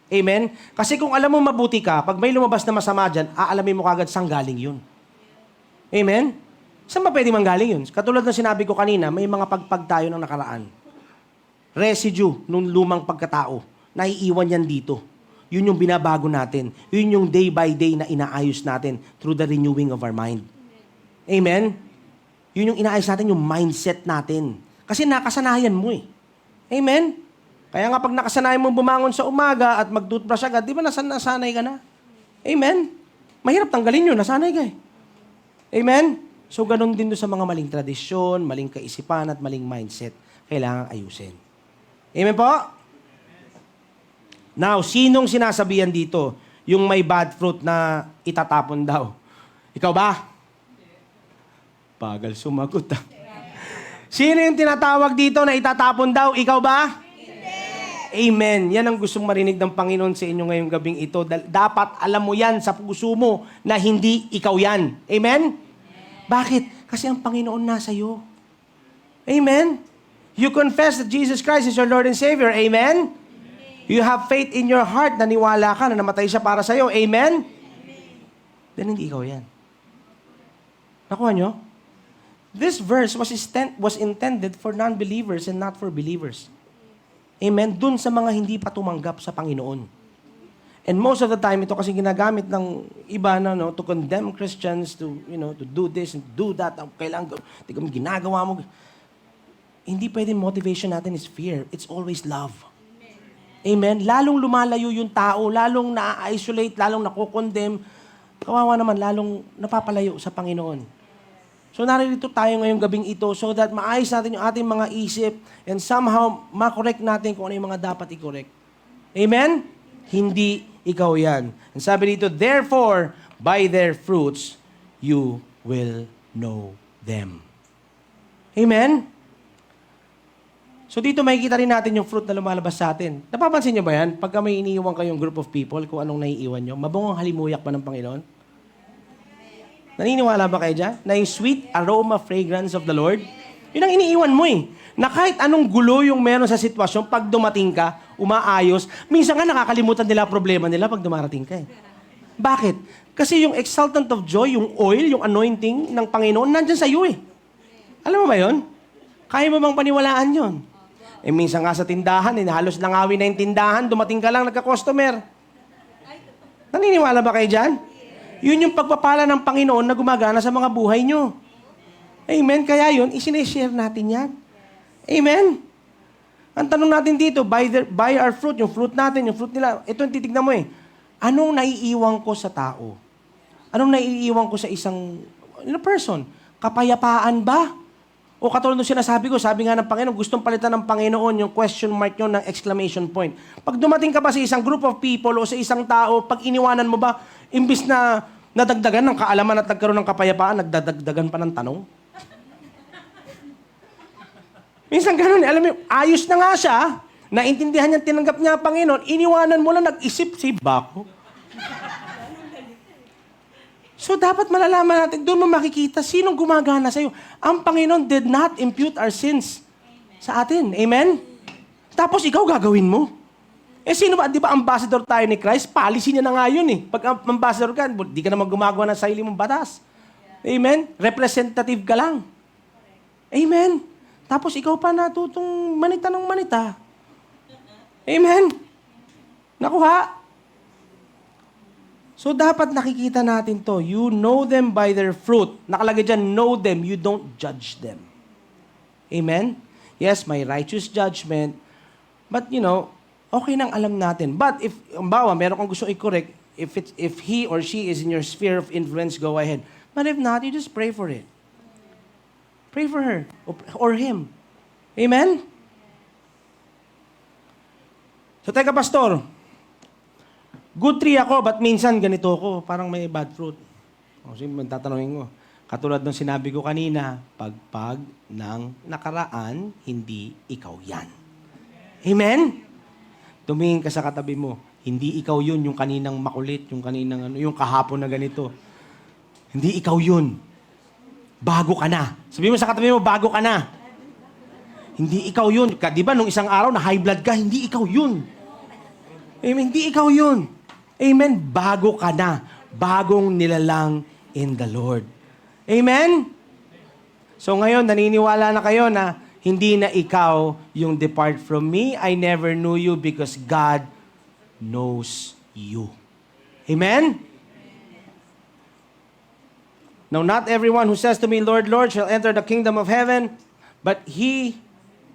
Amen? Kasi kung alam mo mabuti ka, pag may lumabas na masama dyan, aalamin mo kagad saan galing yun. Amen? Saan ba pwede manggaling yun? Katulad ng sinabi ko kanina, may mga pagpag tayo ng nakaraan. Residue nung lumang pagkatao. Naiiwan yan dito. Yun yung binabago natin. Yun yung day by day na inaayos natin through the renewing of our mind. Amen? Yun yung inaayos natin, yung mindset natin. Kasi nakasanayan mo eh. Amen? Kaya nga pag nakasanayan mo bumangon sa umaga at mag-toothbrush agad, di ba nasanay ka na? Amen? Mahirap tanggalin yun, nasanay ka eh. Amen? So ganun din doon sa mga maling tradisyon, maling kaisipan at maling mindset. Kailangan ayusin. Amen po? Now, sinong sinasabihan dito yung may bad fruit na itatapon daw? Ikaw ba? Bagal sumagot. Sino yung tinatawag dito na itatapon daw? Ikaw ba? Amen. Yan ang gustong marinig ng Panginoon sa inyo ngayong gabing ito. Dapat alam mo yan sa puso mo na hindi ikaw yan. Amen? Bakit? Kasi ang Panginoon nasa iyo. Amen? You confess that Jesus Christ is your Lord and Savior. Amen? You have faith in your heart, naniwala ka na namatay siya para sa iyo. Amen? Then hindi ikaw yan. Nakuha nyo? This verse was intended for non-believers and not for believers. Amen? Dun sa mga hindi pa tumanggap sa Panginoon. And most of the time, ito kasi ginagamit ng iba na, no, to condemn Christians to, to do this and do that. Kailangan, ginagawa mo. Hindi pwede motivation natin is fear. It's always love. Amen? Lalong lumalayo yung tao, lalong na-isolate, lalong nakukondemn. Kawawa naman, lalong napapalayo sa Panginoon. So narito tayo ngayong gabing ito so that maayos natin yung ating mga isip and somehow makorek natin kung ano yung mga dapat i-correct. Amen? Hindi ikaw yan. And sabi dito, therefore, by their fruits, you will know them. Amen? So dito makikita rin natin yung fruit na lumalabas sa atin. Napapansin nyo ba yan? Pagka may iniiwan kayong group of people, kung anong naiiwan nyo, mabungong halimuyak ba ng Panginoon? Naniniwala ba kayo dyan? Na yung sweet aroma fragrance of the Lord? Yun ang iniiwan mo eh. Na kahit anong gulo yung meron sa sitwasyon, pag dumating ka, umaayos, minsan nga nakakalimutan nila problema nila pag dumarating ka eh. Bakit? Kasi yung exultant of joy, yung oil, yung anointing ng Panginoon, nandyan sa iyo eh. Alam mo ba yun? Kaya mo bang paniwalaan yun? Eh minsan nga sa tindahan, halos langawin na yung tindahan, dumating ka lang, nagka-customer. Naniniwala ba kayo dyan? Yun yung pagpapala ng Panginoon na gumagana sa mga buhay nyo. Amen? Kaya yun, isineshare natin yan. Amen? Ang tanong natin dito, by our fruit, yung fruit natin, yung fruit nila, ito yung titignan mo eh. Anong naiiwan ko sa tao? Anong naiiwan ko sa isang person? Kapayapaan ba? O katulad nung sinasabi ko, sabi nga ng Panginoon, gustong palitan ng Panginoon yung question mark nyo ng exclamation point. Pag dumating ka ba sa isang group of people o sa isang tao, pag iniwanan mo ba, imbis na nadagdagan ng kaalaman at nagkaroon ng kapayapaan, nagdadagdagan pa ng tanong? Minsan ganun, alam mo, ayos na nga siya, naintindihan niya, tinanggap niya ang Panginoon, iniwanan mo lang, nag-isip-sip ba ako? So, dapat malalaman natin, doon mo makikita sinong gumagana sa'yo. Ang Panginoon did not impute our sins sa atin. Amen? Tapos, ikaw gagawin mo. Eh, sino ba? Di ba ambassador tayo ni Christ? Policy niya na nga yun eh. Pag ambassador ka, di ka naman gumagawa ng sarili mong batas. Amen? Representative ka lang. Amen? Tapos, ikaw pa natutong manita ng manita. Amen? Nakuha? So, dapat nakikita natin to. You know them by their fruit. Nakalagay dyan, know them. You don't judge them. Amen? Yes, may righteous judgment. But, okay nang alam natin. But, if, bawa, meron kang gusto i-correct, if he or she is in your sphere of influence, go ahead. But if not, you just pray for it. Pray for her or him. Amen? So, teka, pastor, good tree ako, but minsan ganito ako, parang may bad fruit. O, sige, tatanungin ko. Katulad ng sinabi ko kanina, pagpag ng nakaraan, hindi ikaw yan. Amen? Tumingin ka sa katabi mo, hindi ikaw yun, yung kaninang makulit, yung kaninang yung kahapon na ganito. Hindi ikaw yun. Bago ka na. Sabihin mo sa katabi mo, bago ka na. Hindi ikaw yun. Di ba, nung isang araw na high blood ka, hindi ikaw yun. Amen? Hindi ikaw yun. Amen? Bago ka na. Bagong nilalang in the Lord. Amen? So ngayon, naniniwala na kayo na hindi na ikaw yung depart from me. I never knew you because God knows you. Amen? Now, not everyone who says to me, Lord, Lord, shall enter the kingdom of heaven, but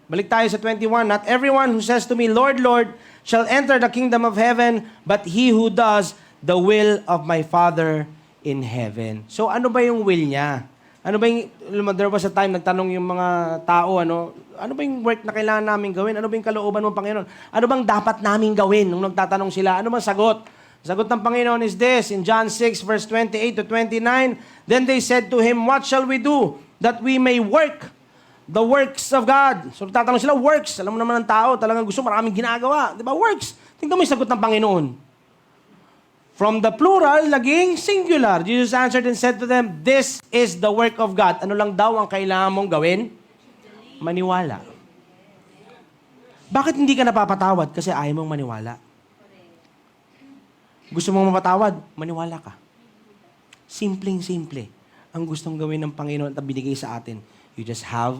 balik tayo sa 21, not everyone who says to me, Lord, Lord, shall enter the kingdom of heaven, but he who does the will of my Father in heaven. So, ano ba yung will niya? Ano ba yung, there was a time, nagtanong yung mga tao, ano ba yung work na kailangan namin gawin? Ano ba yung kalooban mo, Panginoon? Ano bang dapat namin gawin? Nung nagtatanong sila, ano bang sagot? Sagot ng Panginoon is this, in John 6, verse 28 to 29, then they said to him, what shall we do that we may work the works of God? So tatanong sila, works. Alam mo naman ng tao, talagang gusto maraming ginagawa. Di ba? Works. Tingnan mo yung sagot ng Panginoon. From the plural, naging singular. Jesus answered and said to them, this is the work of God. Ano lang daw ang kailangan mong gawin? Maniwala. Bakit hindi ka napapatawad? Kasi ayaw mong maniwala. Gusto mong mapatawad? Maniwala ka. Simpleng-simple. Ang gustong gawin ng Panginoon at binigay sa atin. You just have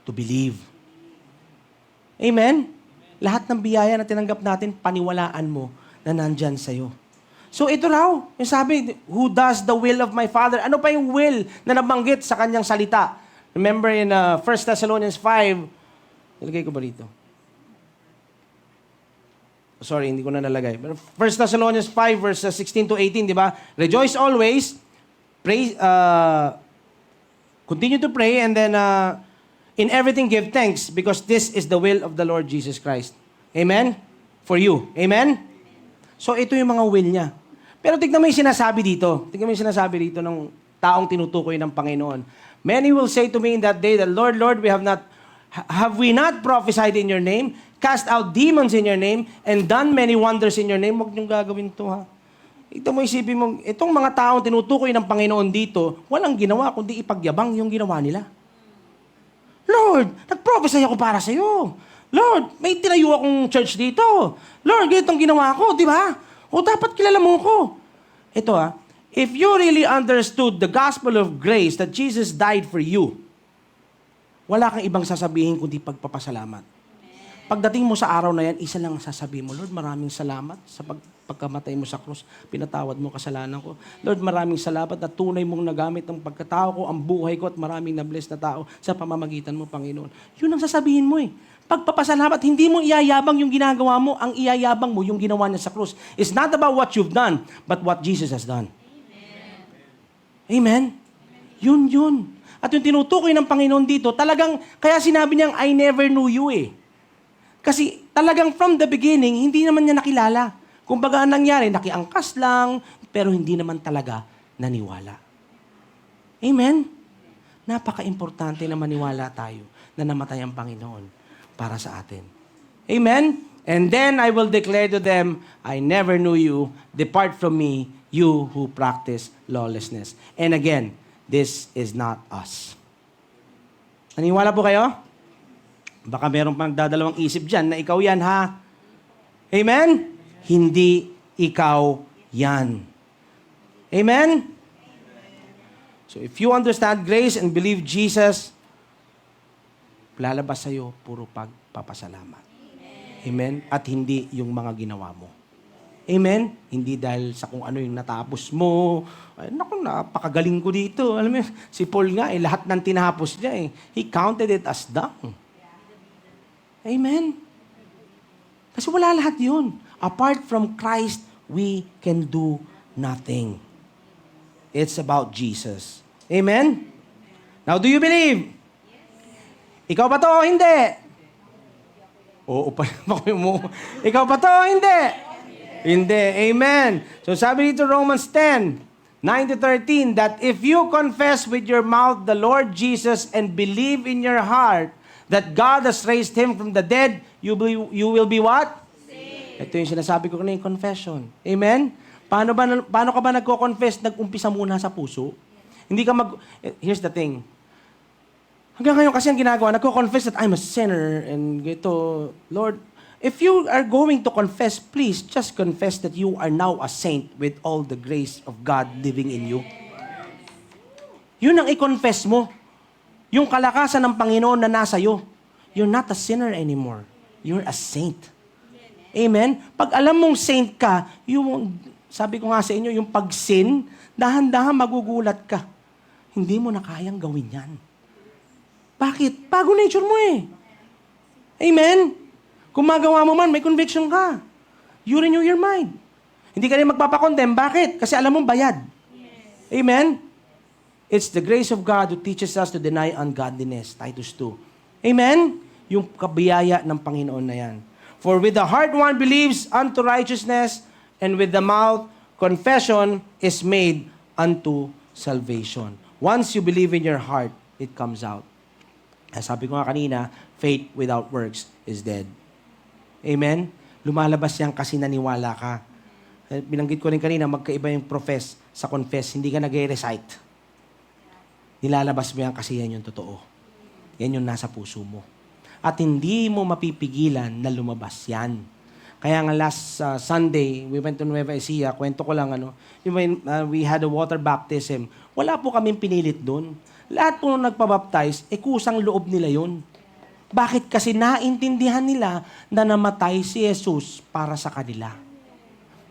to believe. Amen? Lahat ng biyaya na tinanggap natin, paniwalaan mo na nandyan sa'yo. So ito raw, yung sabi, who does the will of my Father? Ano pa yung will na nabanggit sa kanyang salita? Remember in 1 Thessalonians 5, nilagay ko ba rito? Sorry, hindi ko na nalagay. 1 Thessalonians 5, verses 16 to 18, di ba? Rejoice always, pray, continue to pray, and then in everything give thanks, because this is the will of the Lord Jesus Christ. Amen? For you. Amen? So ito yung mga will niya. Pero tignan mo yung sinasabi dito. Tignan mo yung sinasabi dito ng taong tinutukoy ng Panginoon. Many will say to me in that day, that Lord, Lord, have we not prophesied in your name, cast out demons in your name, and done many wonders in your name? Huwag niyong gagawin ito, ha? Ito mo isipin mo, itong mga taong tinutukoy ng Panginoon dito, walang ginawa kundi ipagyabang yung ginawa nila. Lord, nag-prophesy ako para sa iyo. Lord, may tinayo akong church dito. Lord, ganitong ginawa ko, di ba? O dapat kilala mo ko. Ito if you really understood the gospel of grace that Jesus died for you, wala kang ibang sasabihin kundi pagpapasalamat. Pagdating mo sa araw na yan, isa lang ang sasabihin mo, Lord, maraming salamat sa pagkamatay mo sa krus. Pinatawad mo kasalanan ko. Lord, maraming salamat na tunay mong nagamit ang pagkatao ko, ang buhay ko, at maraming na-bless na tao sa pamamagitan mo, Panginoon. Yun ang sasabihin mo Pagpapasalamat, hindi mo iyayabang yung ginagawa mo, ang iyayabang mo yung ginawa niya sa krus. It's not about what you've done, but what Jesus has done. Amen? Yun. At yung tinutukoy ng Panginoon dito, talagang, kaya sinabi niyang, I never knew you Kasi talagang from the beginning, hindi naman niya nakilala. Kumbaga nangyari, nakiangkas lang, pero hindi naman talaga naniwala. Amen? Napaka-importante na maniwala tayo na namatay ang Panginoon para sa atin. Amen? And then I will declare to them, I never knew you. Depart from me, you who practice lawlessness. And again, this is not us. Naniwala po kayo? Baka meron pang dadalawang isip dyan na ikaw yan, ha? Amen? Hindi ikaw yan. Amen? So if you understand grace and believe Jesus, lalabas sa'yo puro pagpapasalamat. Amen? At hindi yung mga ginawa mo. Amen? Hindi dahil sa kung ano yung natapos mo. Ay, naku, napakagaling ko dito. Alam mo, si Paul nga, lahat ng tinapos niya, he counted it as done. Amen? Kasi wala lahat yun. Apart from Christ, we can do nothing. It's about Jesus. Amen? Now, do you believe? Ikaw ba to o hindi? Oo pa mo. Ikaw ba to o hindi? Hindi. Amen. So sabi dito Romans 10, 9-13, that if you confess with your mouth the Lord Jesus and believe in your heart that God has raised Him from the dead, you will be what? Saved. Ito yung sinasabi ko kanina, yung confession. Amen? Paano ka ba nagko-confess? Nag-umpisa muna sa puso. Hindi ka Here's the thing. Hanggang ngayon kasi ang ginagawa, nagko-confess that I'm a sinner and gito, Lord, if you are going to confess, please just confess that you are now a saint with all the grace of God living in you. Yun ang i-confess mo. Yung kalakasan ng Panginoon na nasa iyo. You're not a sinner anymore. You're a saint. Amen? Pag alam mong saint ka, sabi ko nga sa inyo, yung pag-sin, dahan-dahan magugulat ka. Hindi mo na kayang gawin yan. Bakit? Bago nature mo eh. Amen? Kung magawa mo man, may conviction ka. You renew your mind. Hindi ka rin magpapakondem. Bakit? Kasi alam mong bayad. Yes. Amen? It's the grace of God who teaches us to deny ungodliness. Titus 2. Amen? Yung kabiyaya ng Panginoon na yan. For with the heart one believes unto righteousness, and with the mouth confession is made unto salvation. Once you believe in your heart, it comes out. Sabi ko nga kanina, faith without works is dead. Amen? Lumalabas yan kasi naniwala ka. Binanggit ko rin kanina, magkaiba yung profess sa confess. Hindi ka nag-recite. Nilalabas mo yan kasi yan yung totoo. Yan yung nasa puso mo. At hindi mo mapipigilan na lumabas yan. Kaya nga last Sunday, we went to Nueva Ecija, kwento ko lang, we had a water baptism. Wala po kaming pinilit doon. Lahat po nagpabaptize, kusang loob nila yun. Bakit? Kasi naintindihan nila na namatay si Jesus para sa kanila.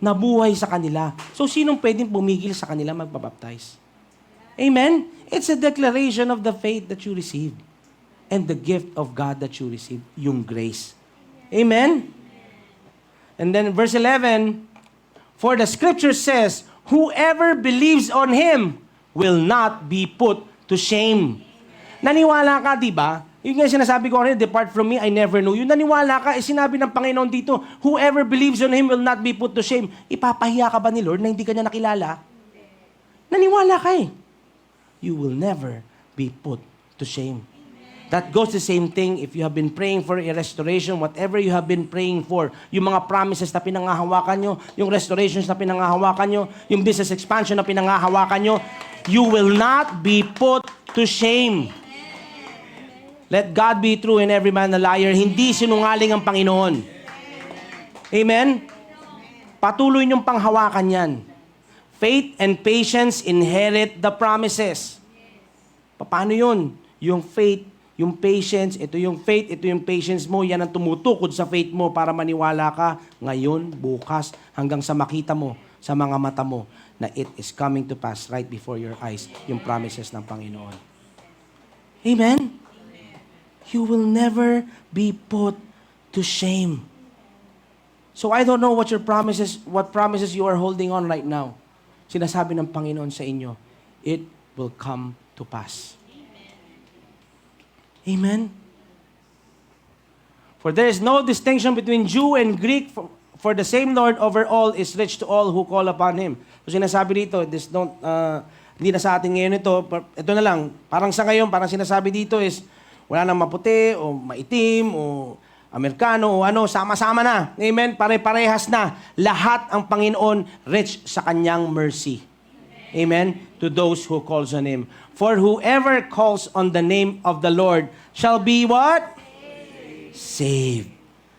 Nabuhay sa kanila. So, sinong pwedeng pumigil sa kanila magpabaptize? Amen? It's a declaration of the faith that you receive and the gift of God that you receive, yung grace. Amen? And then verse 11, for the scripture says, whoever believes on Him will not be put to shame. Naniwala ka, di ba? Yung nga sinasabi ko kanina, depart from me, I never knew you. Naniwala ka, sinabi ng Panginoon dito, whoever believes on Him will not be put to shame. Ipapahiya ka ba ni Lord na hindi ka niya nakilala? Naniwala ka eh. You will never be put to shame. That goes the same thing if you have been praying for a restoration, whatever you have been praying for, yung mga promises na pinangahawakan nyo, yung restorations na pinangahawakan nyo, yung business expansion na pinangahawakan nyo, you will not be put to shame. Let God be true and every man a liar. Hindi sinungaling ang Panginoon. Amen? Patuloy niyong panghawakan yan. Faith and patience inherit the promises. Paano yun? Yung faith, yung patience, ito yung faith, ito yung patience mo, yan ang tumutukod sa faith mo para maniwala ka ngayon, bukas, hanggang sa makita mo, sa mga mata mo, na it is coming to pass right before your eyes, yung promises ng Panginoon. Amen? You will never be put to shame. So I don't know what promises you are holding on right now. Sinasabi ng Panginoon sa inyo, it will come to pass. Amen? For there is no distinction between Jew and Greek, for the same Lord over all is rich to all who call upon Him. So sinasabi dito, hindi na sa atin ngayon ito na lang, parang sa ngayon, parang sinasabi dito is, wala nang maputi, o maitim, o Amerikano, o sama-sama na. Amen? Pare-parehas na. Lahat ang Panginoon rich sa Kanyang mercy. Amen? To those who calls on Him. For whoever calls on the name of the Lord shall be what? Saved.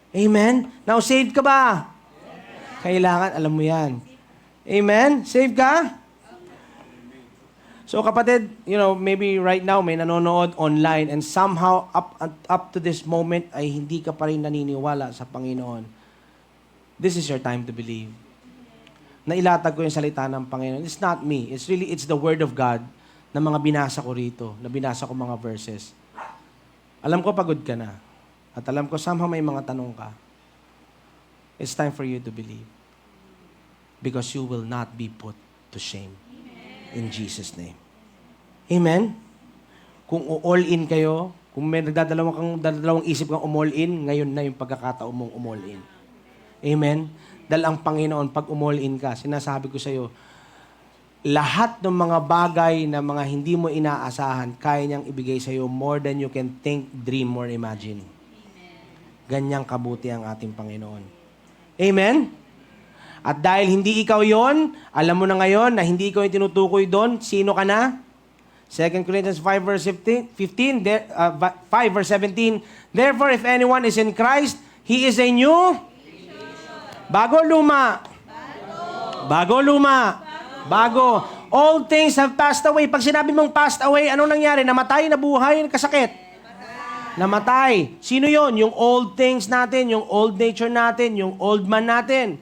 Amen? Now, saved ka ba? Kailangan, alam mo yan. Amen? Saved ka? So kapatid, maybe right now may nanonood online and somehow up to this moment ay hindi ka pa rin naniniwala sa Panginoon. This is your time to believe. Nailatag ko yung salita ng Panginoon. It's not me. It's the Word of God na mga binasa ko rito, na binasa ko mga verses. Alam ko pagod ka na. At alam ko somehow may mga tanong ka. It's time for you to believe. Because you will not be put to shame. In Jesus' name. Amen? Kung all in kayo, kung may nagdadalawang isip kang all in, ngayon na yung pagkakataon mong all in. Amen? Dahil ang Panginoon, pag all in ka, sinasabi ko sa iyo, lahat ng mga bagay na mga hindi mo inaasahan, kaya niyang ibigay sa iyo more than you can think, dream, or imagine. Ganyang kabuti ang ating Panginoon. Amen? At dahil hindi ikaw yon, alam mo na ngayon na hindi ikaw yung tinutukoy doon, sino ka na? 2 Corinthians 5 verse 15, 5 verse 17, therefore if anyone is in Christ, he is a new bago luma. Bago luma. Bago. All things have passed away. Pag sinabi mong passed away, anong nangyari? Namatay, nabuhay, kasakit? Namatay. Sino yon? Yung old things natin, yung old nature natin, yung old man natin.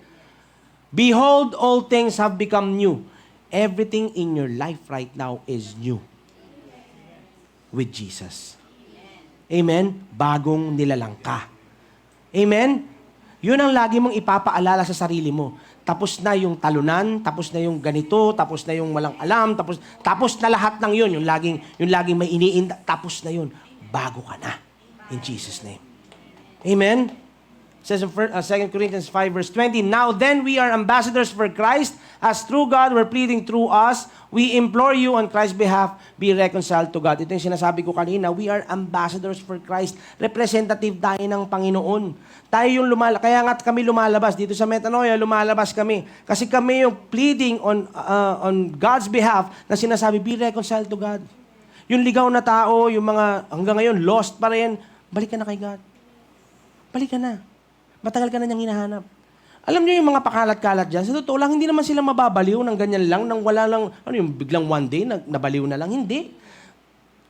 Behold, all things have become new. Everything in your life right now is new. With Jesus. Amen? Bagong nilalang ka. Amen? Yun ang lagi mong ipapaalala sa sarili mo. Tapos na yung talunan, tapos na yung ganito, tapos na yung walang alam, tapos na lahat ng yun. Yung laging may iniinda, tapos na yun. Bago ka na. In Jesus' name. Amen? It says in 2 Corinthians 5 verse 20, now then we are ambassadors for Christ, as through God we're pleading through us, we implore you on Christ's behalf, be reconciled to God. Ito yung sinasabi ko kanina, we are ambassadors for Christ. Representative tayo ng Panginoon. Tayo yung kaya nga kami lumalabas. Dito sa Metanoia, lumalabas kami. Kasi kami yung pleading on God's behalf na sinasabi, be reconciled to God. Yung ligaw na tao, yung mga hanggang ngayon, lost pa rin, balik ka na kay God. Balik ka na. Matagal ka na niyang hinahanap. Alam niyo yung mga pakalat-kalat dyan, sa totoo lang, hindi naman sila mababaliw ng ganyan lang, nang wala lang, yung biglang one day, nabaliw na lang. Hindi.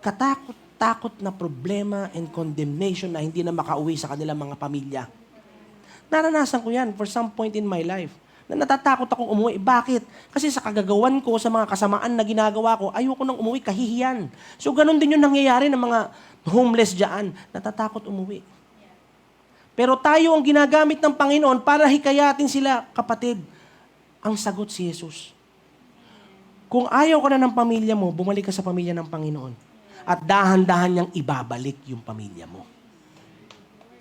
Katakot-takot na problema and condemnation na hindi na makauwi sa kanilang mga pamilya. Naranasan ko yan for some point in my life. Na natatakot akong umuwi. Bakit? Kasi sa kagagawan ko, sa mga kasamaan na ginagawa ko, ayoko nang umuwi, kahihiyan. So, ganun din yung nangyayari ng mga homeless dyan. Natatakot umuwi. Pero tayo ang ginagamit ng Panginoon para hikayatin sila, kapatid. Ang sagot si Jesus. Kung ayaw ka na ng pamilya mo, bumalik ka sa pamilya ng Panginoon. At dahan-dahan niyang ibabalik yung pamilya mo.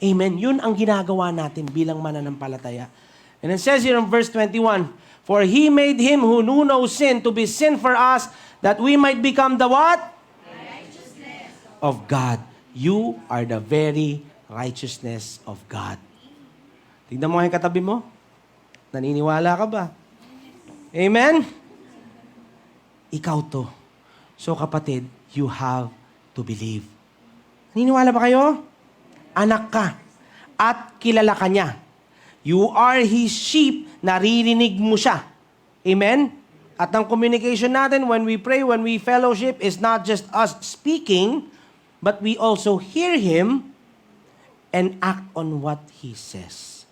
Amen. Yun ang ginagawa natin bilang mananampalataya. And it says here in verse 21, for He made Him who knew no sin to be sin for us, that we might become the what? Righteousness of God. You are the very righteousness of God. Tignan mo yung katabi mo. Naniniwala ka ba? Amen? Ikaw to. So kapatid, you have to believe. Naniniwala ba kayo? Anak ka. At kilala ka niya. You are His sheep. Naririnig mo siya. Amen? At ang communication natin when we pray, when we fellowship, is not just us speaking, but we also hear Him and act on what He says.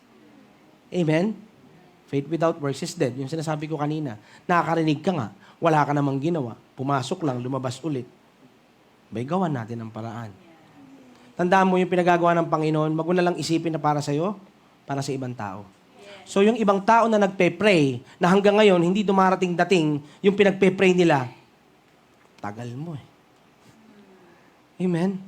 Amen? Faith without works is dead. Yung sinasabi ko kanina. Nakakarinig ka nga. Wala ka namang ginawa. Pumasok lang, lumabas ulit. Bay, gawan natin ang paraan. Tandaan mo yung pinagagawa ng Panginoon, wag mo na lang isipin na para sa'yo, para sa ibang tao. So yung ibang tao na nagpe-pray, na hanggang ngayon, hindi dumarating-dating, yung pinagpe-pray nila, tagal mo eh. Amen?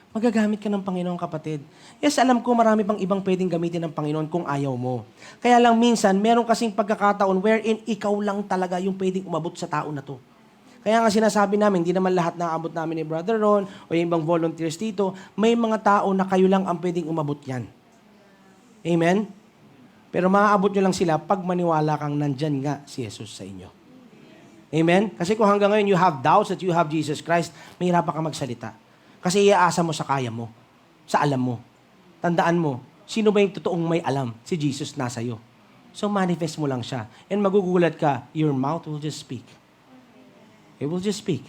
Magagamit ka ng Panginoon, kapatid. Yes, alam ko marami pang ibang pwedeng gamitin ng Panginoon kung ayaw mo. Kaya lang minsan, meron kasing pagkakataon wherein ikaw lang talaga yung pwedeng umabot sa tao na to. Kaya nga sinasabi namin, hindi naman lahat naabot namin ni Brother Ron o yung ibang volunteers dito, may mga tao na kayo lang ang pwedeng umabot yan. Amen? Pero maaabot nyo lang sila pag maniwala kang nandyan nga si Jesus sa inyo. Amen? Kasi kung hanggang ngayon you have doubts that you have Jesus Christ, mahirapan ka magsalita. Kasi iaasa mo sa kaya mo, sa alam mo. Tandaan mo, sino ba yung totoong may alam? Si Jesus nasa iyo. So manifest mo lang siya. And magugulat ka, your mouth will just speak. It will just speak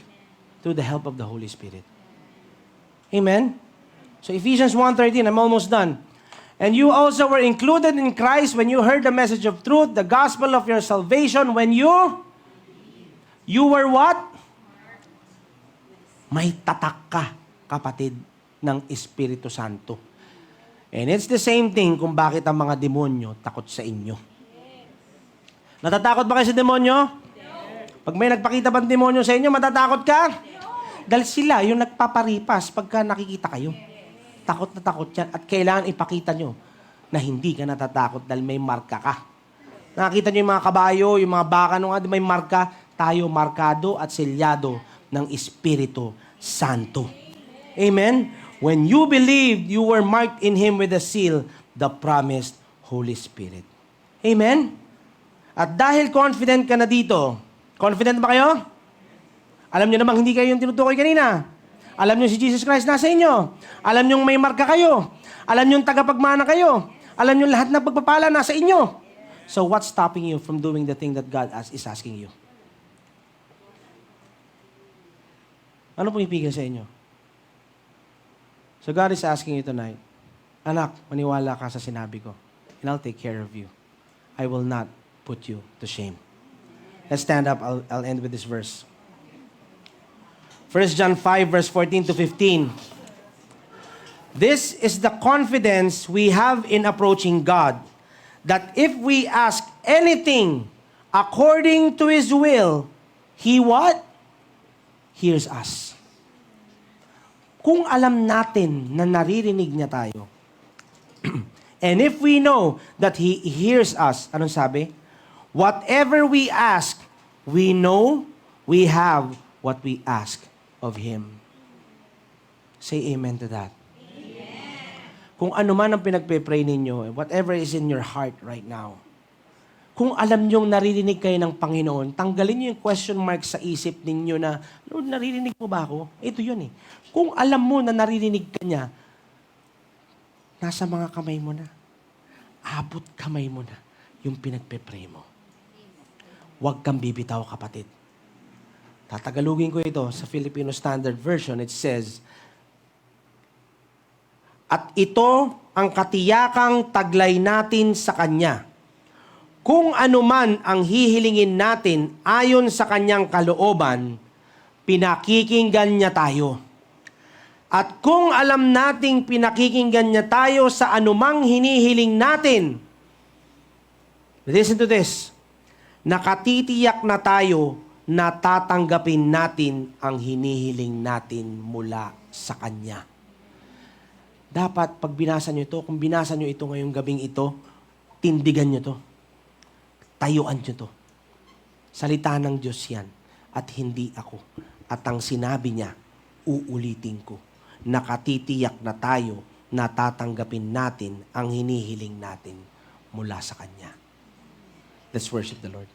through the help of the Holy Spirit. Amen? So Ephesians 1:13, I'm almost done. And you also were included in Christ when you heard the message of truth, the gospel of your salvation, when you were what? May tatak ka, kapatid, ng Espiritu Santo. And it's the same thing kung bakit ang mga demonyo takot sa inyo. Natatakot ba kayo sa demonyo? Pag may nagpakita bang demonyo sa inyo, matatakot ka? Dahil sila yung nagpaparipas pagka nakikita kayo. Takot na takot yan. At kailangan ipakita nyo na hindi ka natatakot dahil may marka ka. Nakakita nyo yung mga kabayo, yung mga baka, nung may marka, tayo markado at selyado ng Espiritu Santo. Amen? When you believed, you were marked in Him with a seal, the promised Holy Spirit. Amen? At dahil confident ka na dito, confident ba kayo? Alam nyo namang hindi kayo yung tinutukoy kanina. Alam nyo si Jesus Christ nasa inyo. Alam nyo may marka kayo. Alam nyo tagapagmana kayo. Alam nyo lahat ng pagpapala nasa inyo. So what's stopping you from doing the thing that God is asking you? Ano pumipigil sa inyo? So God is asking you tonight, anak, maniwala ka sa sinabi ko, and I'll take care of you. I will not put you to shame. Let's stand up. I'll end with this verse. 1 John 5, verse 14 to 15. This is the confidence we have in approaching God, that if we ask anything according to His will, He what? Hears us. Kung alam natin na naririnig niya tayo, and if we know that He hears us, anong sabi? Whatever we ask, we know we have what we ask of Him. Say amen to that. Kung ano man ang pinagpe-pray ninyo, whatever is in your heart right now, kung alam niyong naririnig kayo ng Panginoon, tanggalin niyo yung question mark sa isip ninyo na, Lord, naririnig mo ba ako? Ito yun eh. Kung alam mo na naririnig ka niya, nasa mga kamay mo na. Abot kamay mo na yung pinagpe-pray mo. Huwag kang bibitaw, kapatid. Tatagalugin ko ito sa Filipino Standard Version. It says, at ito ang katiyakang taglay natin sa Kanya. Kung anuman ang hihilingin natin ayon sa Kanyang kalooban, pinakikinggan niya tayo. At kung alam nating pinakikinggan niya tayo sa anumang hinihiling natin, listen to this, nakatitiyak na tayo na tatanggapin natin ang hinihiling natin mula sa Kanya. Dapat, pag binasa nyo ito, kung binasa nyo ito ngayong gabing ito, tindigan nyo to. Tayuan nyo to. Salita ng Diyos yan. At hindi ako. At ang sinabi niya, uulitin ko. Nakatitiyak na tayo na tatanggapin natin ang hinihiling natin mula sa Kanya. Let's worship the Lord.